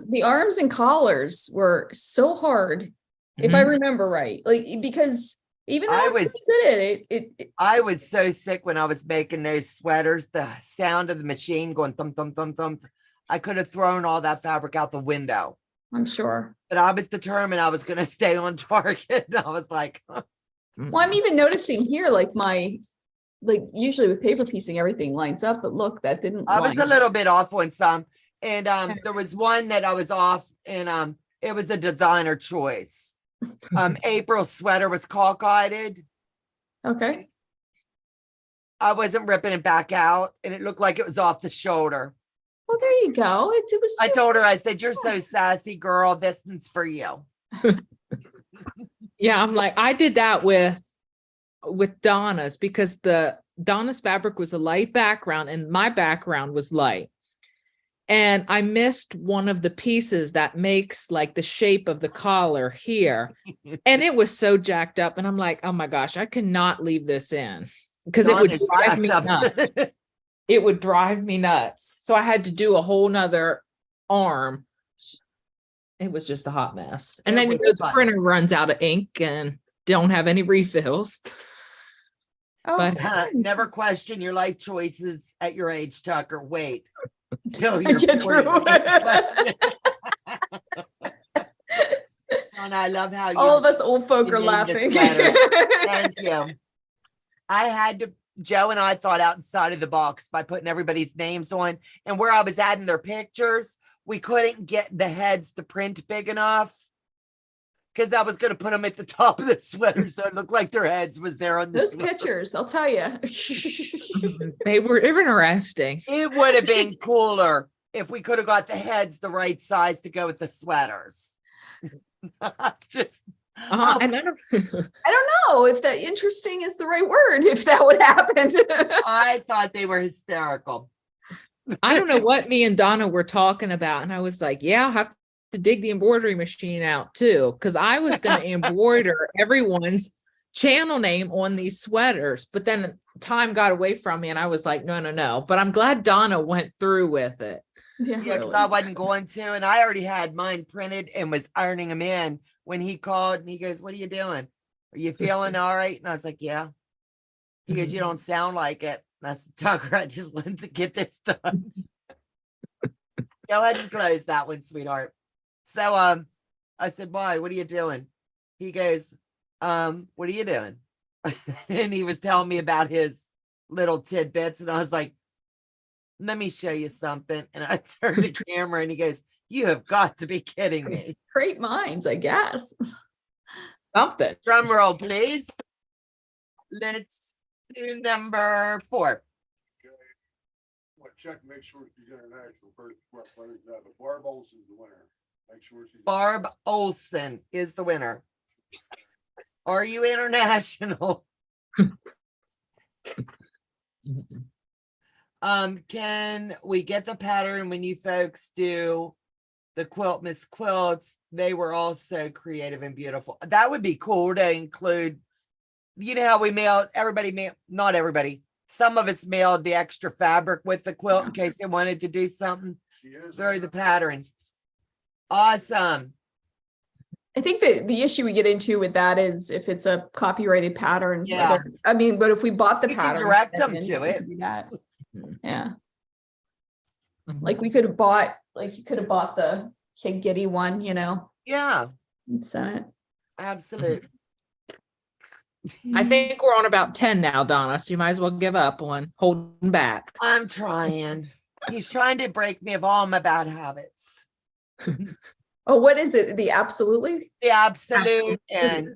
the arms and collars were so hard, if I remember right. Like, because even though I I was- did it, I was so sick when I was making those sweaters, the sound of the machine going thump, thump, thump, thump. I could have thrown all that fabric out the window, I'm sure. but I was determined I was going to stay on target. I was like, Well, I'm even noticing here, like usually with paper piecing, everything lines up, but look, that didn't. I was a line. little bit off on some. And there was one that I was off and it was a designer choice. April's sweater was cockeyed. Okay. I wasn't ripping it back out and it looked like it was off the shoulder. Well, there you go. It was. I just- told her, I said, you're so sassy, girl. This one's for you. Yeah, I'm like, I did that with Donna's because Donna's fabric was a light background and my background was light. And I missed one of the pieces that makes like the shape of the collar here. And it was so jacked up. And I'm like, oh my gosh, I cannot leave this in because it would Donna's drive me jacked up. nuts. It would drive me nuts. So I had to do a whole nother arm. It was just a hot mess. And It then you was know, the fun. printer runs out of ink and don't have any refills. Oh, but- fun. Never question your life choices at your age, Tucker. Wait till I you're get 40 through. to make a question. Donna, I love how you All of us old folk are named a laughing. sweater. Thank you. I had to, Joe and I thought outside of the box by putting everybody's names on, and where I was adding their pictures, we couldn't get the heads to print big enough because I was going to put them at the top of the sweater so it looked like their heads was there on the Those sweater. pictures, I'll tell you. They were interesting. It would have been cooler if we could have got the heads the right size to go with the sweaters. Just And I don't, I don't know if that interesting is the right word, if that would happen. I thought they were hysterical. I don't know what me and Donna were talking about. And I was like, yeah, I'll have to dig the embroidery machine out too. Cause I was going to embroider everyone's channel name on these sweaters, but then time got away from me and I was like, no. But I'm glad Donna went through with it. Yeah, Yeah, because really. I wasn't going to, and I already had mine printed and was ironing them in when he called and he goes, "What are you doing? Are you feeling all right?" And I was like, "Yeah." He goes, "You don't sound like it." And I said, "Tucker, I just wanted to get this done." Go ahead and close that one, sweetheart. So I said, "Why? What are you doing?" He goes, "What are you doing?" And he was telling me about his little tidbits, and I was like, let me show you something. And I turned the camera and he goes, you have got to be kidding me. Great minds, I guess. Something. Drum roll, please. Let's do number 4. Well, check, make sure she's international first. But Barb Olson's the winner. Make sure she's. Barb Olson is the winner. Are you international? Can we get the pattern when you folks do the Quiltmas quilts? They were all so creative and beautiful. That would be cool to include. You know how we mailed everybody, not everybody. Some of us mailed the extra fabric with the quilt in case they wanted to do something. Throw the pattern. Awesome. I think the issue we get into with that is if it's a copyrighted pattern. Yeah. I mean, but if we bought the We can pattern. direct them then to we it. could do that. Yeah. Mhm. Like we could have bought, like you could have bought the Kid Giddy one, you know, Yeah, and sent it. absolutely. I think we're on about 10 now, Donna, so you might as well give up on holding back. I'm trying. He's trying to break me of all my bad habits. Oh, what is it? The absolutely? The absolute and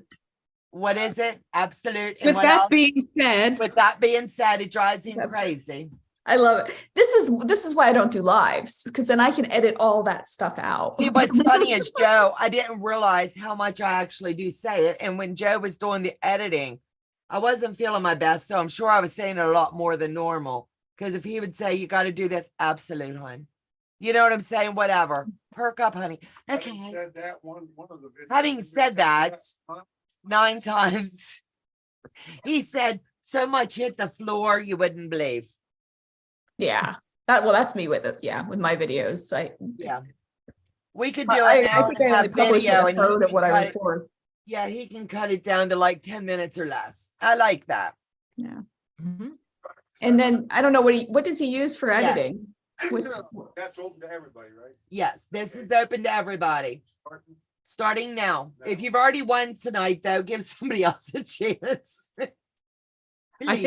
what is it? Absolute and With what that else? being said, With that being said, it drives him Yep. crazy. I love it. This is why I don't do lives, because then I can edit all that stuff out. See, what's funny is Joe, I didn't realize how much I actually do say it. And when Joe was doing the editing, I wasn't feeling my best. So I'm sure I was saying it a lot more than normal. Because if he would say, you got to do this, absolute, hon. You know what I'm saying? Whatever. Perk up, honey. Okay. Said that one of the. Having said that, 9 times, he said, so much hit the floor, you wouldn't believe. Yeah. That's me with it. Yeah, with my videos. Yeah. We could do I it now think and I only have publish video a and he third of can what I cut it. record. Yeah, he can cut it down to like 10 minutes or less. I like that. Yeah. Mhm. And then I don't know what does he use for editing? What- That's open to everybody, right? Yes, this is open to everybody. Starting now. If you've already won tonight, though, give somebody else a chance. I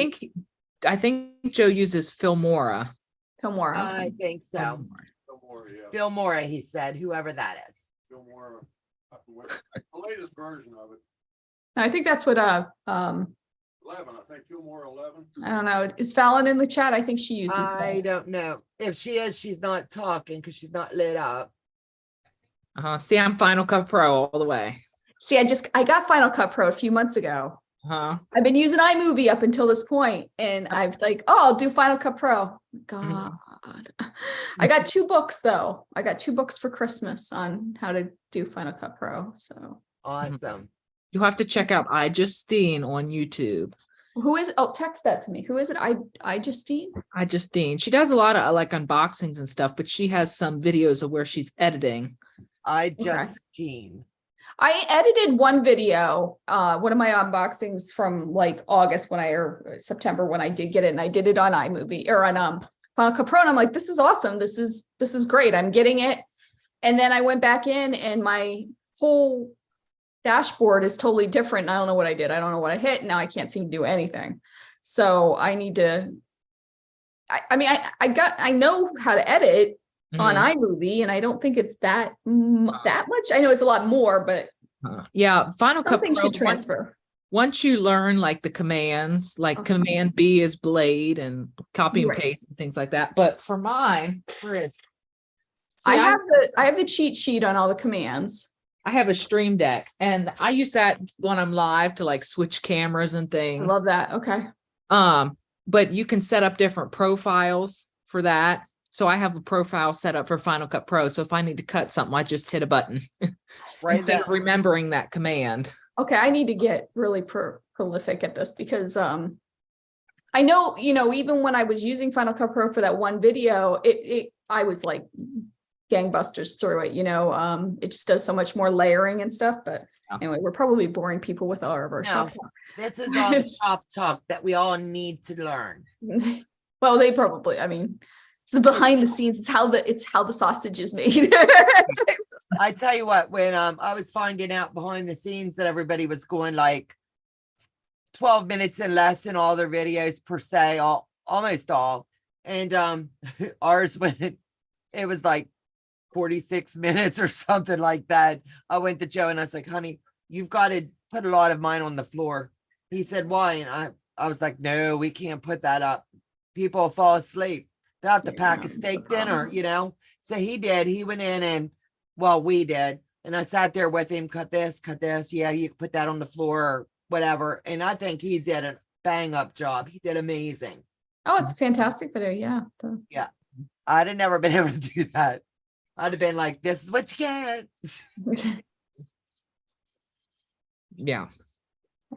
think Joe uses Filmora. Filmora. I think so. Fillmore, yeah. Phil he said, whoever that is. Fillmore, the latest version of it, I think that's what 11, I think Fillmore 11. I don't know. Is Fallon in the chat? I think she uses I that. don't know. If she is, she's not talking because she's not lit up. See, I'm Final Cut Pro all the way. See, I got Final Cut Pro a few months ago. I've been using iMovie up until this point, and I've like, oh, I'll do Final Cut Pro. God, I got 2 books though. I got 2 books for Christmas on how to do Final Cut Pro. So Awesome. You have to check out iJustine on YouTube. who is? Oh, text that to me. Who is it? Justine. iJustine. She does a lot of like unboxings and stuff, but she has some videos of where she's editing. Justine. I edited one video, one of my unboxings from like August or September when I did get it, and I did it on iMovie or on Final Cut Pro, and I'm like, this is awesome. This is great. I'm getting it. And then I went back in and my whole dashboard is totally different. I don't know what I did. I don't know what I hit. Now I can't seem to do anything. So I need to, I know how to edit on Mhm. iMovie, and I don't think it's that much. I know it's a lot more, but Yeah, Final Cut something Pro. should transfer. Once you learn like the commands, like Okay. Command B is blade and copy and Right. paste and things like that. But for mine, where is? See, I have the cheat sheet on all the commands. I have a Stream Deck, and I use that when I'm live to like switch cameras and I things. love that. Okay. But you can set up different profiles for that. So I have a profile set up for Final Cut Pro. So if I need to cut something, I just hit a button Right instead there. of remembering that command. Okay. I need to get really prolific at this because I know, even when I was using Final Cut Pro for that one video, I was like gangbusters through it, it just does so much more layering and stuff. But Yeah. anyway, we're probably boring people with all of our No. shop talk. This is all the shop talk that we all need to learn. Well, they probably, it's the behind the scenes. It's how the sausage is made. I tell you what, when I was finding out behind the scenes that everybody was going like 12 minutes and less in all their videos per se, almost all. And ours went, it was like 46 minutes or something like that. I went to Joe and I was like, honey, you've got to put a lot of mine on the floor. He said, why? And I was like, no, we can't put that up. People fall asleep. They'll have to pack a steak dinner, you know? So he did. He went in and, well, we did. And I sat there with him, cut this. Yeah, you can put that on the floor or whatever. And I think he did a bang up job. He did amazing. Oh, it's a fantastic video. Yeah. I'd have never been able to do that. I'd have been like, this is what you get. Yeah.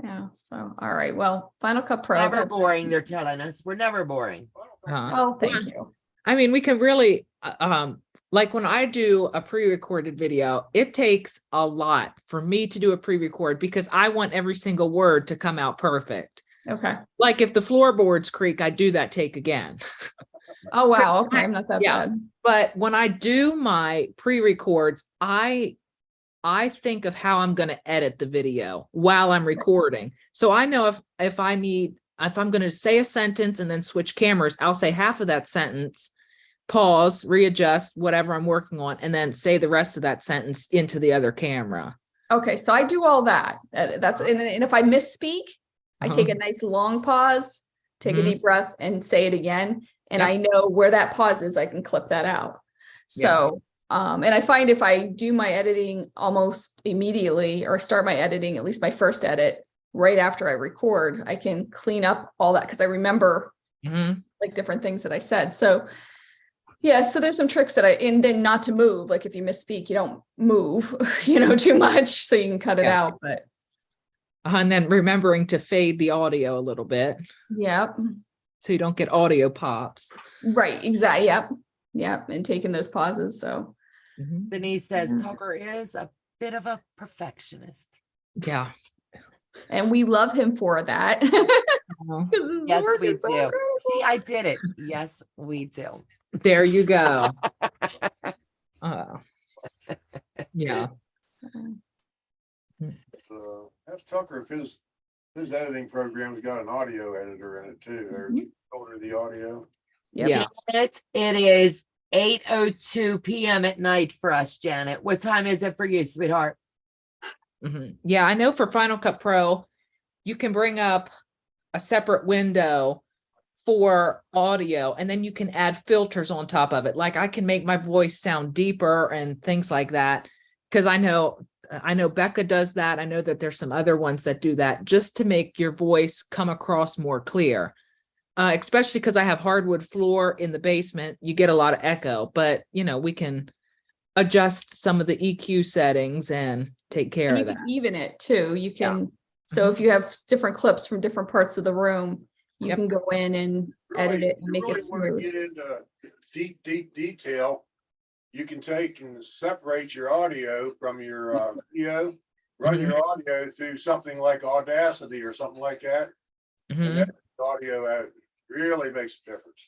Yeah. So, all right. Well, Final Cut Pro. Never boring, they're telling us. We're never boring. Oh, thank you. I mean, we can really, like when I do a pre-recorded video, it takes a lot for me to do a pre-record because I want every single word to come out perfect. Okay. Like if the floorboards creak, I do that take again. Oh, wow. Okay. I'm not that Yeah. bad. But when I do my pre-records, I think of how I'm going to edit the video while I'm recording. So I know if I'm going to say a sentence and then switch cameras, I'll say half of that sentence, pause, readjust whatever I'm working on, and then say the rest of that sentence into the other camera. Okay. So I do all that. That's, and if I misspeak, I take a nice long pause, take a deep breath and say it again. And I know where that pause is, I can clip that out. So, and I find if I do my editing almost immediately or start my editing, at least my first edit right after I record, I can clean up all that because I remember like different things that I said. So yeah, so there's some tricks that and then not to move. Like if you misspeak, you don't move, too much so you can cut it out. But and then remembering to fade the audio a little bit. Yeah. So you don't get audio pops. Right. Exactly. Yep. And taking those pauses. So Denise says Tucker is a bit of a perfectionist. Yeah. And we love him for that. Yes, we do. See, I did it. Yes, we do. There you go. Yeah. Ask Tucker if his editing program's got an audio editor in it too. Or filter the audio. Yeah. Janet, it is 8:02 p.m. at night for us, Janet. What time is it for you, sweetheart? Yeah, I know for Final Cut Pro, you can bring up a separate window for audio, and then you can add filters on top of it. Like I can make my voice sound deeper and things like that. Because I know Becca does that. I know that there's some other ones that do that just to make your voice come across more clear. Especially because I have hardwood floor in the basement, you get a lot of echo, but we can adjust some of the EQ settings and take care of that. Can even it too. You can, so if you have different clips from different parts of the room, you can go in and edit it and make it smooth. Get into deep detail. You can take and separate your audio from your video, run your audio through something like Audacity or something like that. And then the audio out really makes a difference.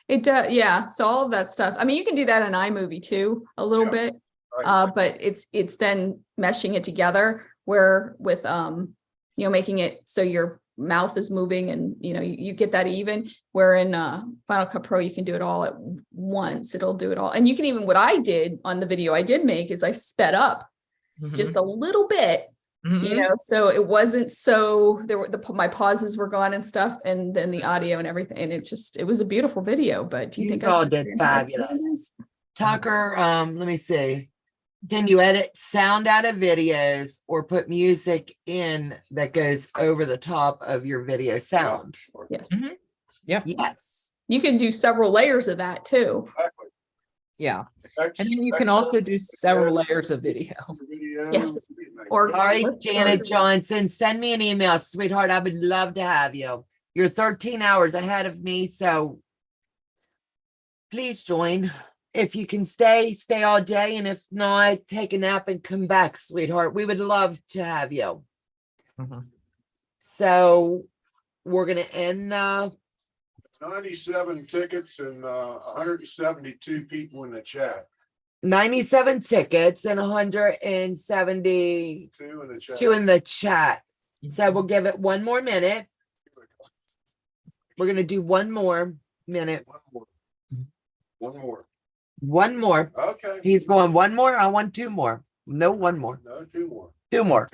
It does, yeah. So all of that stuff. I mean, you can do that in iMovie too, a little bit, but it's then meshing it together where with making it so your mouth is moving and you get that even. Where in Final Cut Pro you can do it all at once. It'll do it all, and you can even what I did on the video I did make is I sped up just a little bit. So it wasn't so there were my pauses were gone and stuff, and then the audio and everything, and it was a beautiful video. But do you think all did fabulous? Tucker, let me see. Can you edit sound out of videos or put music in that goes over the top of your video sound? Yes. Yep. Yes. You can do several layers of that too. Exactly. Yeah. And then you can also do several layers of video. Yes. Or all right, Janet Johnson, send me an email, sweetheart. I would love to have you. You're 13 hours ahead of me, so please join. If you can stay all day, and if not, take a nap and come back, sweetheart. We would love to have you. So we're gonna end 97 tickets and 172 people in the chat. 97 tickets and 172 in the chat. So we'll give it one more minute. We're gonna do one more minute. One more. One more. Okay. He's going one more. I want two more. No, one more. No, two more. Two more.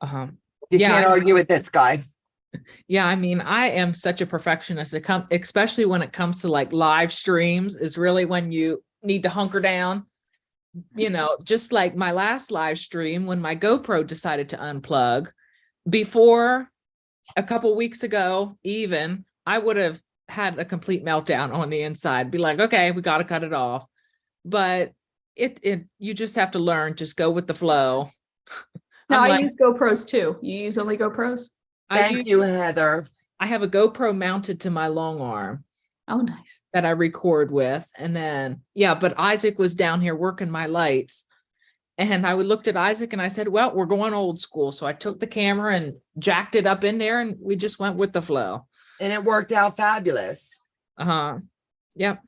Uh-huh. You Yeah, can't argue with this guy. Yeah, I mean, I am such a perfectionist. Especially when it comes to like live streams, is really when you need to hunker down. You know, just like my last live stream when my GoPro decided to unplug. Before a couple weeks ago, even I would have had a complete meltdown on the inside. Be like, okay, we got to cut it off. But you just have to learn. Just go with the flow. Now I'm I like, use GoPros too. You use only GoPros? Thank you, Heather. I have a GoPro mounted to my long arm Oh, nice. that I record with. And then, yeah, but Isaac was down here working my lights. And I looked at Isaac and I said, well, we're going old school. So I took the camera and jacked it up in there and we just went with the flow. And it worked out fabulous. Uh-huh. Yep.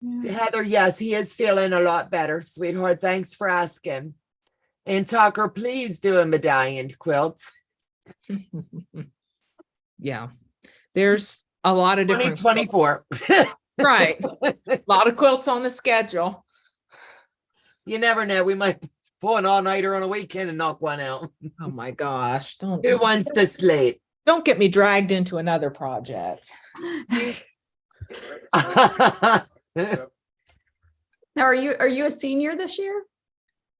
Yeah. Heather, yes, he is feeling a lot better, sweetheart. Thanks for asking. And Tucker, please do a medallion quilt. Yeah. There's a lot of different 2024. right. A lot of quilts on the schedule. You never know. We might pull an all-nighter on a weekend and knock one out. Oh my gosh. Who wants to sleep? Don't get me dragged into another project. Now, are you a senior this year?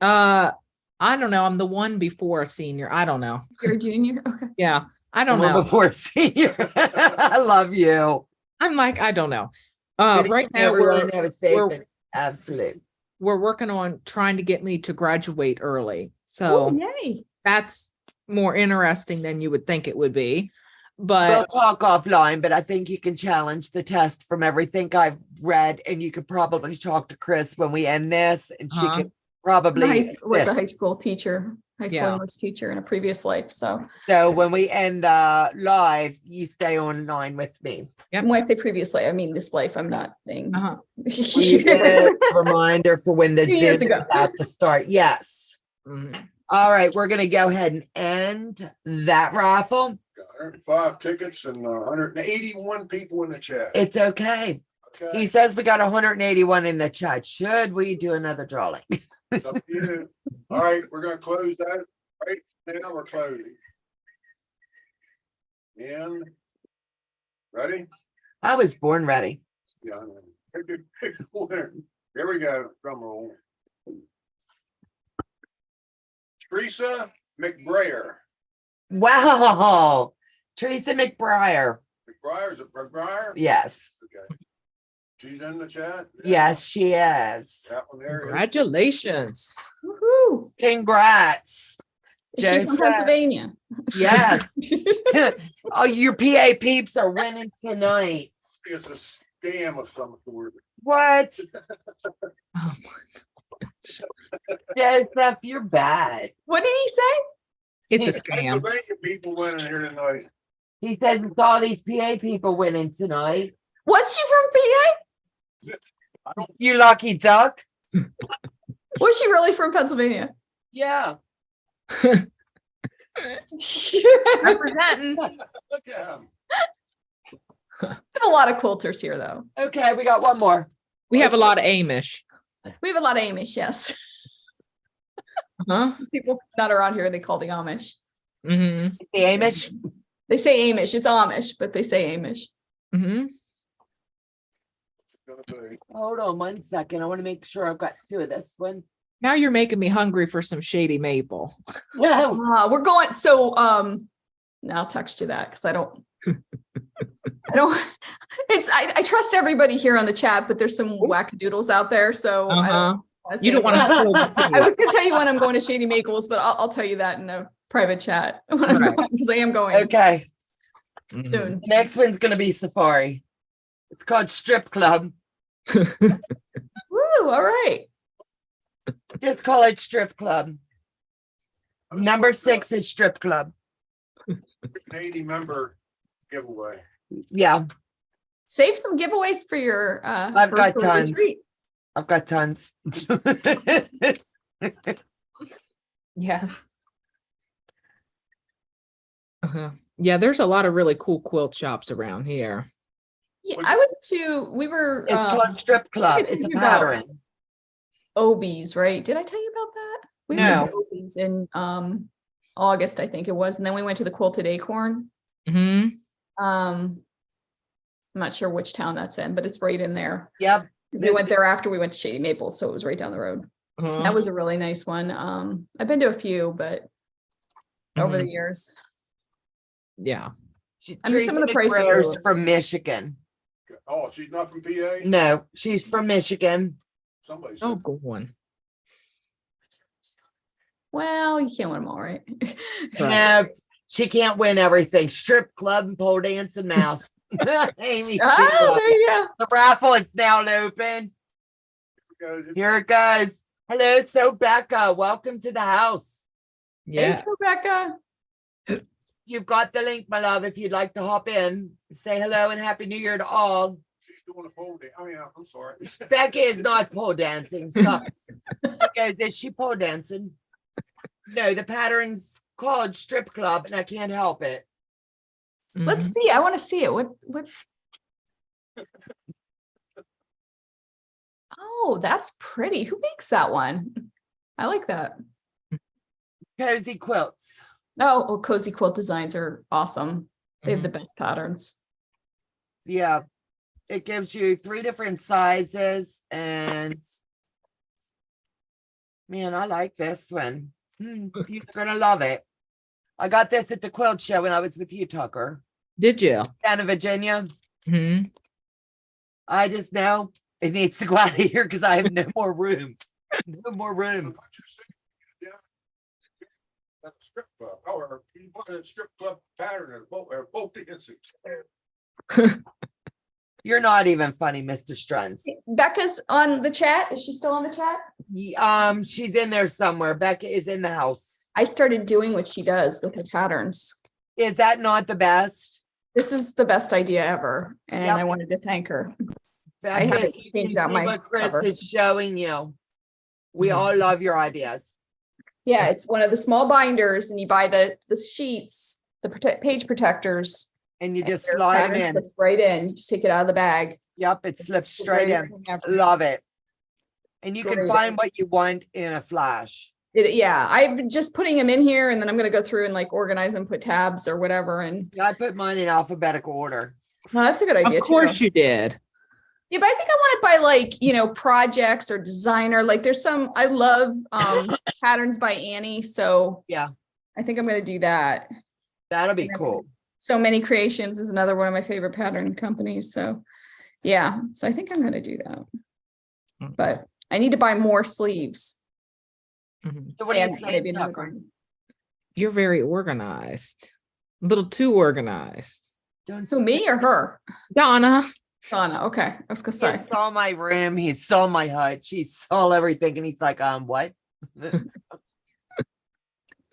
I don't know. I'm the one before a senior. I don't know. You're a junior? Okay. Yeah. I don't One know. before senior. I love you. I'm like, I don't know. Good Right evening, now everyone. Have a safe we're- and absolute. we're working on trying to get me to graduate early. Oh, So yay. that's more interesting than you would think it would be. We'll But talk offline, but I think you can challenge the test from everything I've read, and you could probably talk to Chris when we end this, and she Uh-huh. could probably Was a high assist. school teacher, high school Yeah. English teacher in a previous life. So So when we end the live, you stay online with me. Yep. when I say previous life, I mean this life. I'm not saying. uh-huh. Will you get a reminder for when the 2 years Zoom is ago. about to start? Yes. Mhm. All right, we're gonna go ahead and end that raffle. Got 105 tickets and 181 people in the chat. It's okay. He Okay, says we got 181 in the chat. Should we do another drawing? it's up to you. All right, we're gonna close that right now. We're closing. And ready? I was born ready. Yeah. I know. Pick a winner. Here we go. Drum roll. Teresa McBrayer. Wow. Teresa McBrier. McBrier, is it McBrier? Yes. Okay. She's in the chat? Yes, she is. That one there. Congratulations. Woohoo. Congrats. Is she from Joseph. Pennsylvania? Yes. Oh, your PA peeps are winning tonight. It's a scam of some sort. What? Oh, Joseph, you're bad. What did he say? it's a scam. Pennsylvania people winning here tonight. He said it's all these PA people winning tonight. Was she from PA? You lucky duck. Was she really from Pennsylvania? Yeah. Representing. Look at him. A lot of quilters here, though. Okay, we got one more. We have a lot of Amish. We have a lot of Amish, yes. Huh? People that are around here, they call the Amish. Mm-hmm. The Amish. They say Amish. It's Amish, but they say Amish. Mm-hmm. Gonna be- Hold on 1 second. I want to make sure I've got two of this one. Now you're making me hungry for some shady maple. No. We're going. So, now I'll text you that because I don't. I trust everybody here on the chat, but there's some wackadoodles out there. So I Uh-huh. don't wanna You don't say want to that. spoil the I tea. was gonna tell you when I'm going to Shady Maples, but I'll tell you that in a private chat Right. because I am going Okay. Mhm. soon. The next one's going to be Safari. It's called Strip Club. Woo! All right. Just call it Strip Club. Number 6 is Strip Club. Canadian member giveaway. Yeah, Save some giveaways for your. I've got virtual tons. retreat. I've got tons. Yeah. Uh-huh. Yeah, there's a lot of really cool quilt shops around here. Yeah, What's I it- was we were, It's called Strip Club. told It's a you about- pattern. Obies, right? Did I tell you about that? We went to Obies in, August, I think it was, and then we went to the Quilted Acorn. Hmm. I'm not sure which town that's in, but it's right in there. Yep. 'Cause we went there after we went to Shady Maples, so it was right down the road. That was a really nice one. I've been to a few, but over the years. Yeah. I mean, some of the prices are a Prayers little- from Michigan. Oh, she's not from PA? No, she's from Michigan. Somebody Oh, said, go on. Well, you can't win them all, right? No, she can't win everything. Strip club and pole dance and mouse. Amy, There you go. the raffle is now open. Here it goes. Hello, so Becca, welcome to the house. Hey, Yeah. so Becca. You've got the link, my love, if you'd like to hop in. Say hello and happy new year to all. she's doing a pole dance. I mean, I'm sorry. Becca is not pole dancing. Stop. Guys, is she pole dancing? No, the pattern's called Strip Club and I can't help it. Let's see. I want to see it. What's Oh, that's pretty. Who makes that one? I like that. Cozy Quilts. Oh, Cozy Quilt Designs are awesome. They have the best patterns. Yeah. It gives you 3 different sizes and man, I like this one. You're gonna love it. I got this at the quilt show when I was with you, Tucker, Did you? down in Virginia. Hmm. I just know it needs to go out of here because I have no more room. No more room. That's a strip club, or you put a strip club pattern or both dancing. You're not even funny, Mr. Struns. Becca's on the chat. Is she still on the chat? She's in there somewhere. Becca is in the house. I started doing what she does with her patterns. Is that not the best? This is the best idea ever. And Yep. I wanted to thank her. Becca, haven't you can changed out see my what Chris cover. is showing you. We Mhm. all love your ideas. Yeah, it's one of the small binders and you buy the sheets, the page protectors. And you and just your slide them pattern in. slips right in. You just take it out of the bag. Yep, it It's slips the straight greatest in. thing ever. Love it. And you can Greatest. find what you want in a flash. Yeah, I'm just putting them in here and then I'm gonna go through and like organize them, put tabs or whatever. And I put mine in alphabetical order. no, that's a good idea Of course too. you did. Yeah, but I think I want it by like, projects or designer. Like there's some, I love patterns by Annie. So Yeah. I think I'm gonna do that. That'll be And then cool. So Many Creations is another one of my favorite pattern companies. So yeah, so I think I'm gonna do that. But I need to buy more sleeves. Mhm. So what do you and say, maybe another Tucker? one. You're very organized. A little too organized. Don't Who, me or her? Donna. Donna, okay. I was gonna He say. saw my room, he saw my hutch, he saw everything, and he's like, what?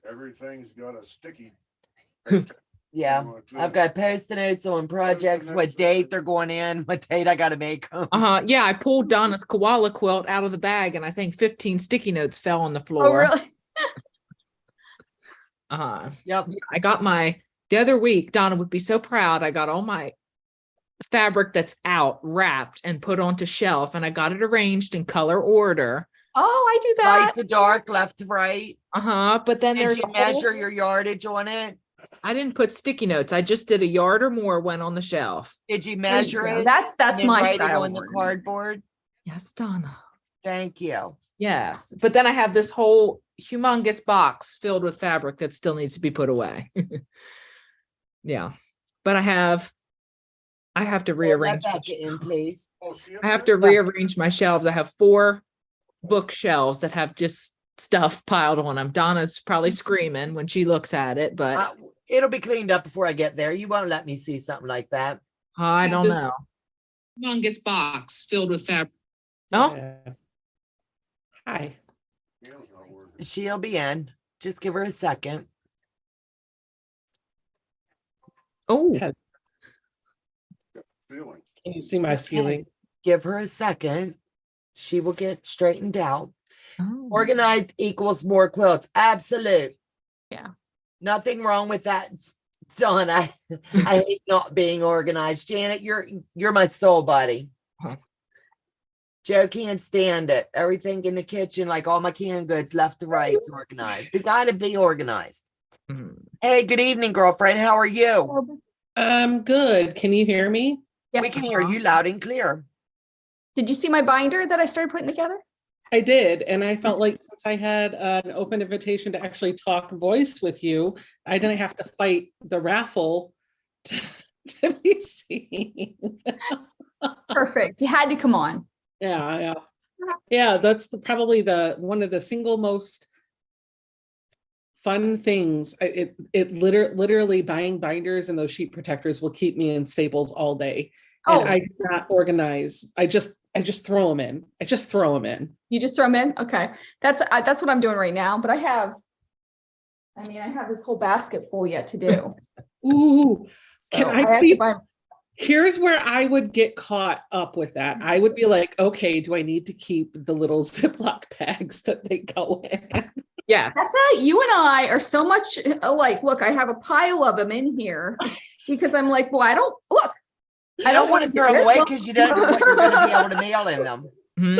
Everything's got a sticky. Yeah, I've got post-it notes on projects, what notes. date they're going in, what date I gotta make them. Yeah, I pulled Donna's koala quilt out of the bag and I think 15 sticky notes fell on the floor. Oh, really? Yep. I got the other week, Donna would be so proud. I got all my fabric that's out wrapped and put onto shelf and I got it arranged in color order. Oh, I do Light that. to dark, left to right. But then Did there's you measure your yardage on it? I didn't put sticky notes. I just did a yard or more went on the shelf. Did you There you measure go. it? That's and then my write it style. on the words. cardboard. Yes, Donna. Thank you. Yes. But then I have this whole humongous box filled with fabric that still needs to be put away. Yeah. But I have to Let rearrange. that get in, please. I have to rearrange my shelves. I have 4 bookshelves that have just stuff piled on them. Donna's probably screaming when she looks at it, but It'll be cleaned up before I get there. You won't let me see something like that. I don't this- know. Humongous box filled with fabric. Oh, hi. She'll be in. Just give her a second. Oh, Feeling. Can you see my ceiling? Give her a second. She will get straightened out. oh. Organized equals more quilts. Absolute. Yeah. Nothing wrong with that Donna, I hate not being organized. Janet, you're my soul buddy. Huh. Joe can't stand it. Everything in the kitchen, like all my canned goods, left to right, is organized. We gotta be organized. Mhm. Hey, good evening, girlfriend. How are you? I'm good. Can you hear me? Yes. We can hear you loud and clear. Did you see my binder that I started putting together? I did, and I felt like since I had an open invitation to actually talk voice with you, I didn't have to fight the raffle to be seen. Perfect. You had to come on. Yeah. That's probably one of the single most fun things. Literally buying binders and those sheet protectors will keep me in Staples all day. Oh. And I do not organize. I just throw them in. You just throw them in. Okay. That's what I'm doing right now, but I have this whole basket full yet to do. Ooh, So can I have to please- buy- here's where I would get caught up with that. I would be like, okay, do I need to keep the little Ziploc bags that they go in? Yes. That's how you and I are so much alike. Look, I have a pile of them in here because I'm like, well, I don't want to get throw them rid away of because you don't know what you're going to be able to mail in them. Mhm.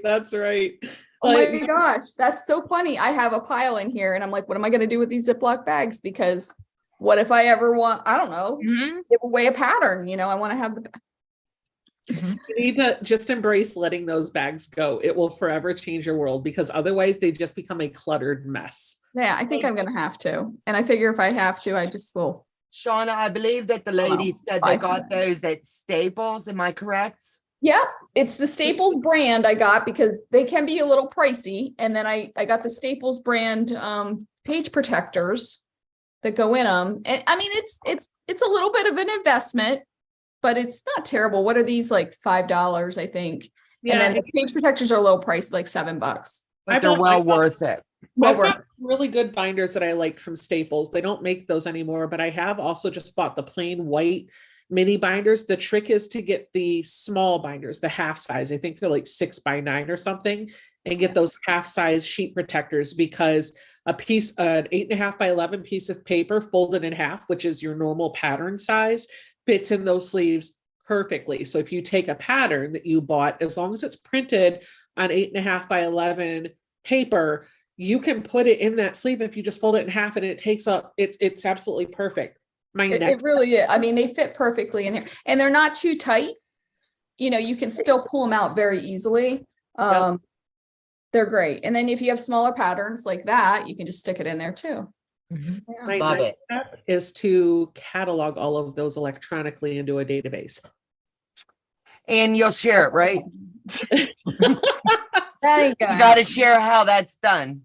That's right. Oh my Like, gosh, that's so funny. I have a pile in here and I'm like, what am I going to do with these Ziploc bags? Because what if I ever want, I don't know, Mhm. give away a pattern, I want to have you need to just embrace letting those bags go. It will forever change your world because otherwise they just become a cluttered mess. yeah, I think I'm going to have to. And I figure if I have to, I just will. Shauna, I believe that the ladies said they Bye for got those at Staples. Am I correct? Yep, it's the Staples brand I got because they can be a little pricey. And then I got the Staples brand page protectors that go in them. And I mean, it's a little bit of an investment, but it's not terrible. What are these, like $5, I think? Yeah, And then the page protectors are low price, like $7. But I they're bought well my- worth it. Well I've got worth. really good binders that I liked from Staples. They don't make those anymore, but I have also just bought the plain white mini binders. The trick is to get the small binders, the half size. I think they're like 6x9 or something, and get those half size sheet protectors because an 8.5x11 piece of paper folded in half, which is your normal pattern size, fits in those sleeves perfectly. So if you take a pattern that you bought, as long as it's printed on 8.5x11 paper, you can put it in that sleeve if you just fold it in half and it takes up, it's absolutely perfect. It really is. I mean, they fit perfectly in here and they're not too tight. You can still pull them out very easily. They're great. And then if you have smaller patterns like that, you can just stick it in there too. Mhm. Yeah. My Love next it. step is to catalog all of those electronically into a database. And you'll share it, right? There you go. You got to share how that's done.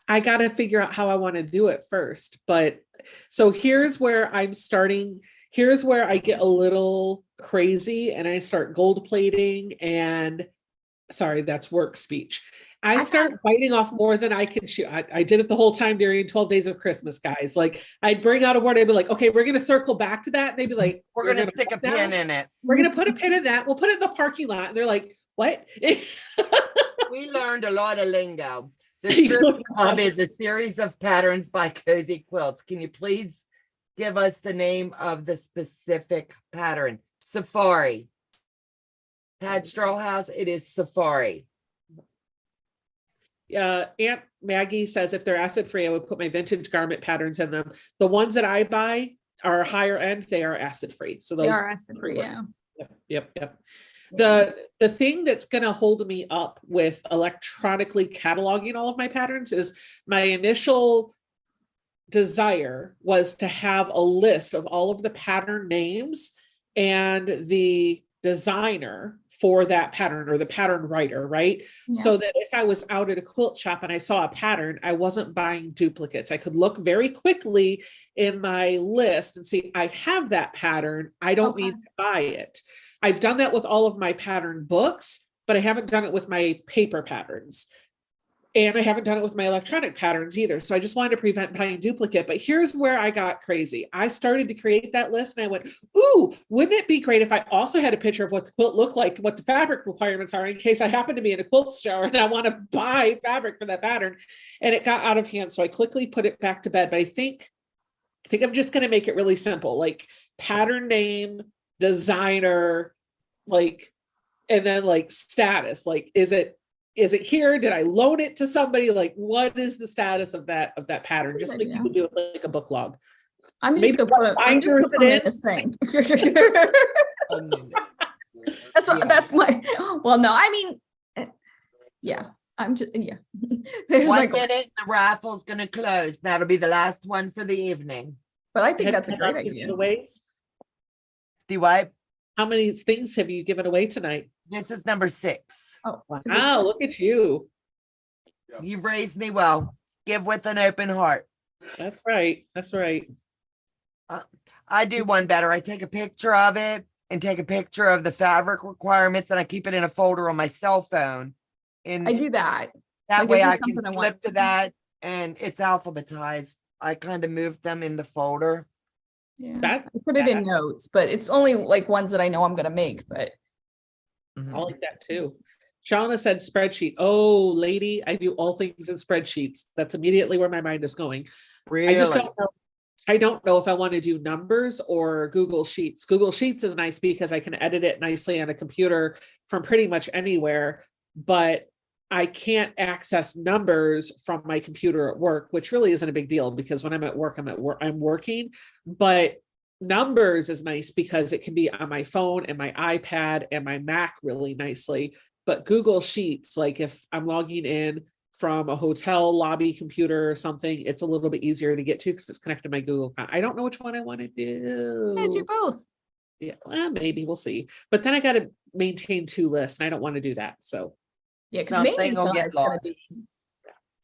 I got to figure out how I want to do it first. But so here's where I'm starting. Here's where I get a little crazy and I start gold plating and sorry, that's work speech. I start biting off more than I can chew. I did it the whole time during 12 days of Christmas, guys. Like I'd bring out a word. I'd be like, okay, we're going to circle back to that. And they'd be like, We're going to stick a what now? pin in it. We're going to put a pin in that. We'll put it in the parking lot. And they're like, what? We learned a lot of lingo. The strip club is a series of patterns by Cozy Quilts. Can you please give us the name of the specific pattern? Safari. Pat Strawhouse, it is Safari. Aunt Maggie says if they're acid free, I would put my vintage garment patterns in them. The ones that I buy are higher end, they are acid free. So those They are acid free, yeah. Yep. The thing that's going to hold me up with electronically cataloging all of my patterns is my initial desire was to have a list of all of the pattern names and the designer for that pattern or the pattern writer, right? Yeah. So that if I was out at a quilt shop and I saw a pattern, I wasn't buying duplicates. I could look very quickly in my list and see, I have that pattern. I don't need to buy it. I've done that with all of my pattern books, but I haven't done it with my paper patterns. And I haven't done it with my electronic patterns either. So I just wanted to prevent buying duplicate. But here's where I got crazy. I started to create that list and I went, ooh, wouldn't it be great if I also had a picture of what the quilt looked like, what the fabric requirements are in case I happen to be in a quilt store and I want to buy fabric for that pattern. And it got out of hand. So I quickly put it back to bed. But I think I think I'm just gonna make it really simple, like pattern name, designer, like, and then like status, like, is it here? Did I loan it to somebody? Like, what is the status of that pattern? That's a Just good like you idea. would do with like a book log. I'm just Maybe gonna put I'm just gonna binder put is them it in this thing. And then- That's Yeah. that's my, well, no, I mean, yeah, I'm just, yeah. There's my One goal. minute, the raffle's gonna close. That'll be the last one for the evening. But I think Have that's a you great done idea. giveaways? Do I? How many things have you given away tonight? This is number 6. Oh, is this Wow, it? look at you. You've raised me well. Give with an open heart. That's right. That's right. I do one better. I take a picture of it and take a picture of the fabric requirements and I keep it in a folder on my cell phone. And I do that. that like, if way there's I can something I want- flip to that and it's alphabetized. I kind of moved them in the folder. Yeah, That- I put it in that- notes, but it's only like ones that I know I'm gonna make, but I like that too. Shauna said spreadsheet. Oh, lady, I do all things in spreadsheets. That's immediately where my mind is going. Really? I just don't know. I don't know if I want to do numbers or Google Sheets. Google Sheets is nice because I can edit it nicely on a computer from pretty much anywhere, but I can't access numbers from my computer at work, which really isn't a big deal because when I'm at work, I'm working, but numbers is nice because it can be on my phone and my iPad and my Mac really nicely. But Google Sheets, like if I'm logging in from a hotel lobby computer or something, it's a little bit easier to get to because it's connected to my Google account. I don't know which one I want to I do do. both. Yeah, well, maybe we'll see. But then I got to maintain 2 lists and I don't want to do that. So Yeah, because Something maybe will get it's gonna lost. be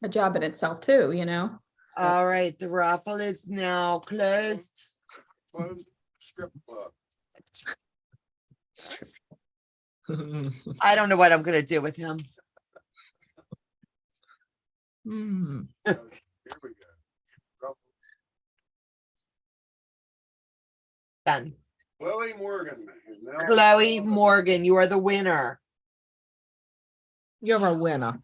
a job in itself too, you know? All right, the raffle is now closed. Close script club. I don't know what I'm gonna do with him. Hmm. Here we go. Done. Chloe Morgan is now. Chloe Morgan, you are the winner. You're a winner.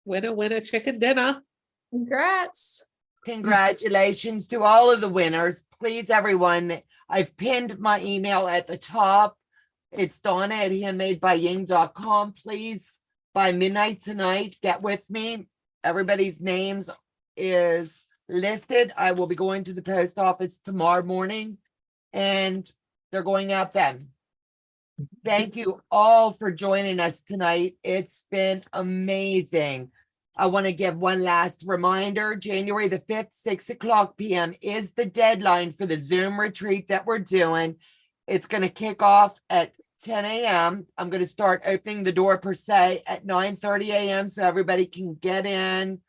winner, chicken dinner. Congrats. Congratulations to all of the winners. Please, everyone, I've pinned my email at the top. It's Donna at handmadebying.com. Please, by midnight tonight, get with me. Everybody's names is listed. I will be going to the post office tomorrow morning and they're going out then. Thank you all for joining us tonight. It's been amazing. I want to give one last reminder. January the 5th, 6:00 p.m. is the deadline for the Zoom retreat that we're doing. It's going to kick off at 10 a.m. I'm going to start opening the door per se at 9:30 a.m. so everybody can get in.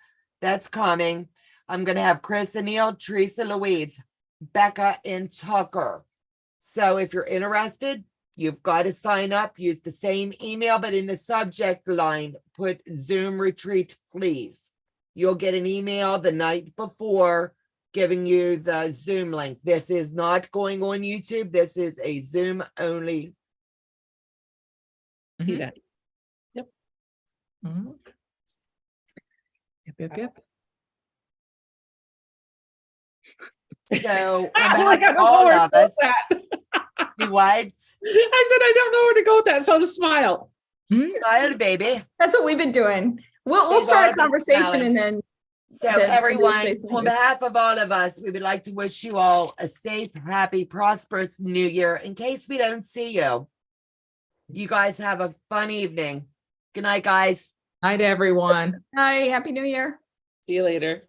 That's coming. I'm going to have Chris and Neil, Teresa, Louise, Becca, and Tucker. So if you're interested, you've got to sign up, use the same email, but in the subject line, put Zoom retreat, please. You'll get an email the night before giving you the Zoom link. This is not going on YouTube. This is a Zoom only. Mhm. Yeah. Mhm. Yep, yep, yep. So I'm on like, behalf I of don't know all where to of go us, with that. you what? I said I don't know where to go with that, so I'll just smile. Smile, baby. That's what we've been doing. We'll They've start all a been conversation smiling. and then So Then somebody everyone, say on something. behalf of all of us, we would like to wish you all a safe, happy, prosperous new year. In case we don't see you, you guys have a fun evening. Good night, guys. Night, everyone. hi, happy new year. See you later.